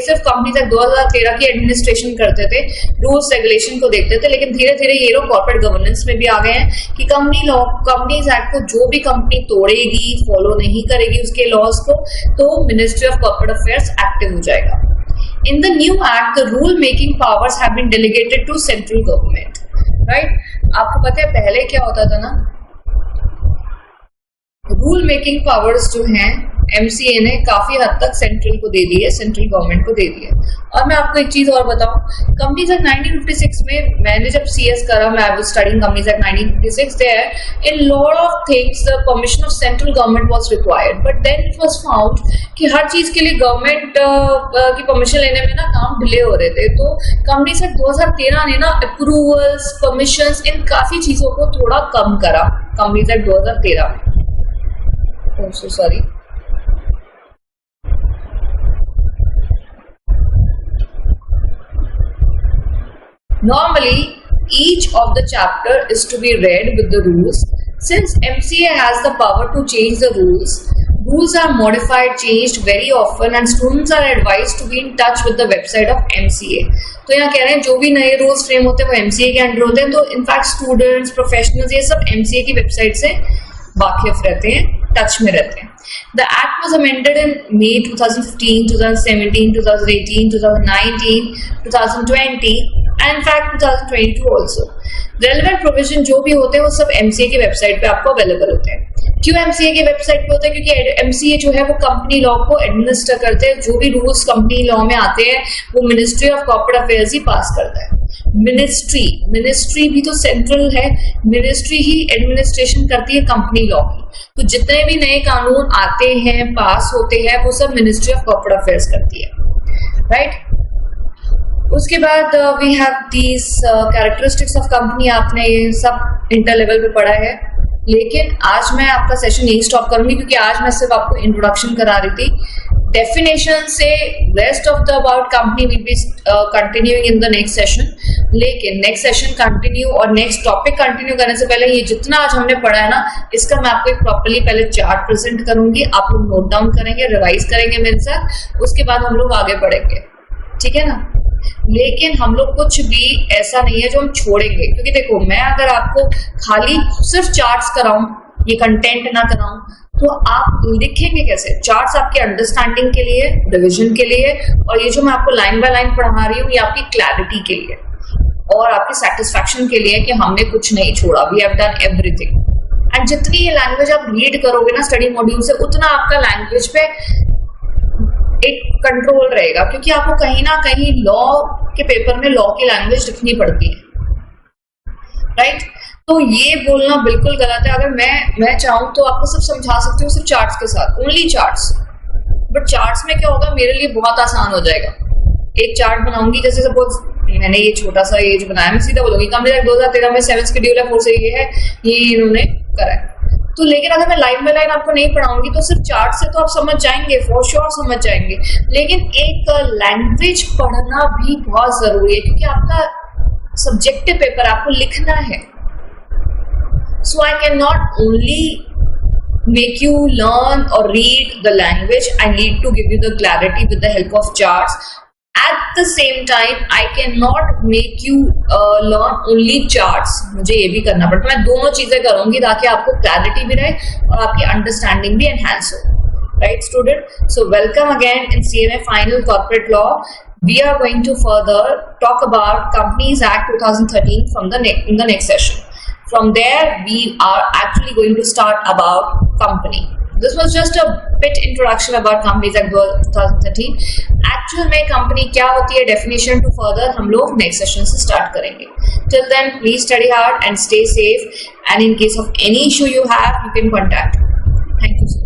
सिर्फ कंपनीज एक्ट 2013 की एडमिनिस्ट्रेशन करते थे, रूल्स रेगुलेशन को देखते थे, लेकिन धीरे धीरे ये लोग कॉर्पोरेट गवर्नेंस में भी आ गए हैं कि कंपनीज एक्ट को जो भी कंपनी तोड़ेगी, फॉलो नहीं करेगी उसके लॉज को, तो ministry of corporate affairs active हो जाएगा। In the new act, the rule-making powers have been delegated to central government, right? आपको पता है पहले क्या होता था ना, रूल मेकिंग पावर्स जो हैं MCA ने काफी हद तक सेंट्रल को दे दी है, सेंट्रल गवर्नमेंट को दे दी है। और मैं आपको एक चीज और बताऊं, कंपनीज एक्ट 1956 में मैंने जब CS करा, मैं I was studying companies act 1956, there in lot of things the permission of central government was required, but then it was found कि हर चीज के लिए गवर्नमेंट की परमिशन लेने में ना काम डिले हो रहे थे। तो कंपनीज एक्ट 2013 ने ना अप्रूवल्स, परमिशंस, इन काफी चीजों को थोड़ा कम करा कंपनीज एक्ट 2013 में। Sorry, normally each of the chapter is to be read with the rules. Since MCA has the power to change the rules are modified, changed very often and students are advised to be in touch with the website of MCA. तो यहाँ कह रहे हैं जो भी नए rules frame होते हैं वो MCA के अंडर होते हैं, तो इनफैक्ट स्टूडेंट्स, प्रोफेशनल्स ये सब MCA की वेबसाइट से वाकिफ रहते हैं, टच में रहते हैं। The Act was amended in May 2015, 2017, 2018, 2019, 2020 and in fact 2022 also. Relevant provision जो भी होते हैं वो सब MCA की वेबसाइट पे आपको अवेलेबल होते हैं। क्यों MCA की वेबसाइट पे होते हैं? क्योंकि MCA जो है वो कंपनी लॉ को एडमिनिस्टर करते हैं, जो भी रूल्स कंपनी लॉ में आते हैं वो मिनिस्ट्री ऑफ कॉर्पोरेट अफेयर्स ही पास करता है। मिनिस्ट्री भी तो सेंट्रल है, मिनिस्ट्री ही एडमिनिस्ट्रेशन करती है कंपनी लॉ की। तो जितने भी नए कानून आते हैं, पास होते हैं, वो सब मिनिस्ट्री ऑफ कॉर्पोरेट अफेयर्स करती है, राइट। उसके बाद we have these characteristics of company, आपने ये सब इंटर लेवल पे पढ़ा है, लेकिन आज मैं आपका सेशन यही स्टॉप करूंगी क्योंकि आज मैं सिर्फ आपको इंट्रोडक्शन करा रही थी। डेफिनेशन से rest of the about company will be continuing in the next session, लेकिन नेक्स्ट सेशन कंटिन्यू और नेक्स्ट टॉपिक कंटिन्यू करने से पहले ये जितना आज हमने पढ़ा है ना, इसका मैं आपको एक प्रॉपर्ली पहले चार्ट प्रेजेंट करूंगी, आप लोग नोट डाउन करेंगे, रिवाइज करेंगे मेरे साथ, उसके बाद हम लोग आगे बढ़ेंगे, ठीक है ना। लेकिन हम लोग कुछ भी ऐसा नहीं है जो हम छोड़ेंगे, क्योंकि देखो मैं अगर आपको खाली सिर्फ चार्ट्स कराऊं, ये कंटेंट ना कराऊं, तो आप लिखेंगे कैसे? चार्ट्स आपके अंडरस्टैंडिंग के लिए, रिविजन के लिए, और ये जो मैं आपको लाइन बाय लाइन पढ़ा रही हूँ ये आपकी क्लैरिटी के लिए। और आपकी सेटिस्फैक्शन के लिए कि हमने कुछ नहीं छोड़ा, we have done everything. And जितनी ये लैंग्वेज आप रीड करोगे ना स्टडी मॉड्यूल से, उतना आपका लैंग्वेज पे एक कंट्रोल रहेगा, क्योंकि आपको कहीं ना कहीं लॉ के पेपर में लॉ की लैंग्वेज लिखनी पड़ती है, राइट? तो ये बोलना बिल्कुल गलत है। अगर मैं चाहूँ तो आपको सिर्फ समझा सकती हूँ सिर्फ चार्ट्स के साथ, ओनली चार्ट्स। बट चार्ट्स में क्या होगा, मेरे लिए बहुत आसान हो जाएगा। एक चार्ट बनाऊंगी, जैसे सपोज मैंने ये छोटा सा ये जो बनाया, मैं सीधा बोलूंगी कंपनी 2013 में 7 शेड्यूल है, 4 से ये है, ये इन्होंने करा है। तो लेकिन अगर मैं लाइन बाय लाइन आपको नहीं पढ़ाऊंगी तो सिर्फ चार्ट से तो आप समझ जाएंगे, फॉर श्योर समझ जाएंगे, लेकिन एक लैंग्वेज पढ़ना भी बहुत जरूरी है, क्योंकि आपका सब्जेक्टिव पेपर आपको लिखना है। So I can not only make you learn or read the language, I need to give you the clarity with the help of charts. At the same time, I cannot make you learn only charts. मुझे ये भी करना पड़ता है, मैं दोनों चीजें करूंगी ताकि आपको क्लैरिटी भी रहे और आपकी अंडरस्टैंडिंग भी एनहांस हो, right student? So welcome again in CMA Final Corporate Law. We are going to further talk about Companies Act 2013 in the next session. From there, we are actually going to start about company. This was just a bit introduction about Companies Act 2013. Actual में company क्या होती है, definition to further हम लोग next session से start करेंगे. Till then, please study hard and stay safe. And in case of any issue you have, you can contact. Thank you.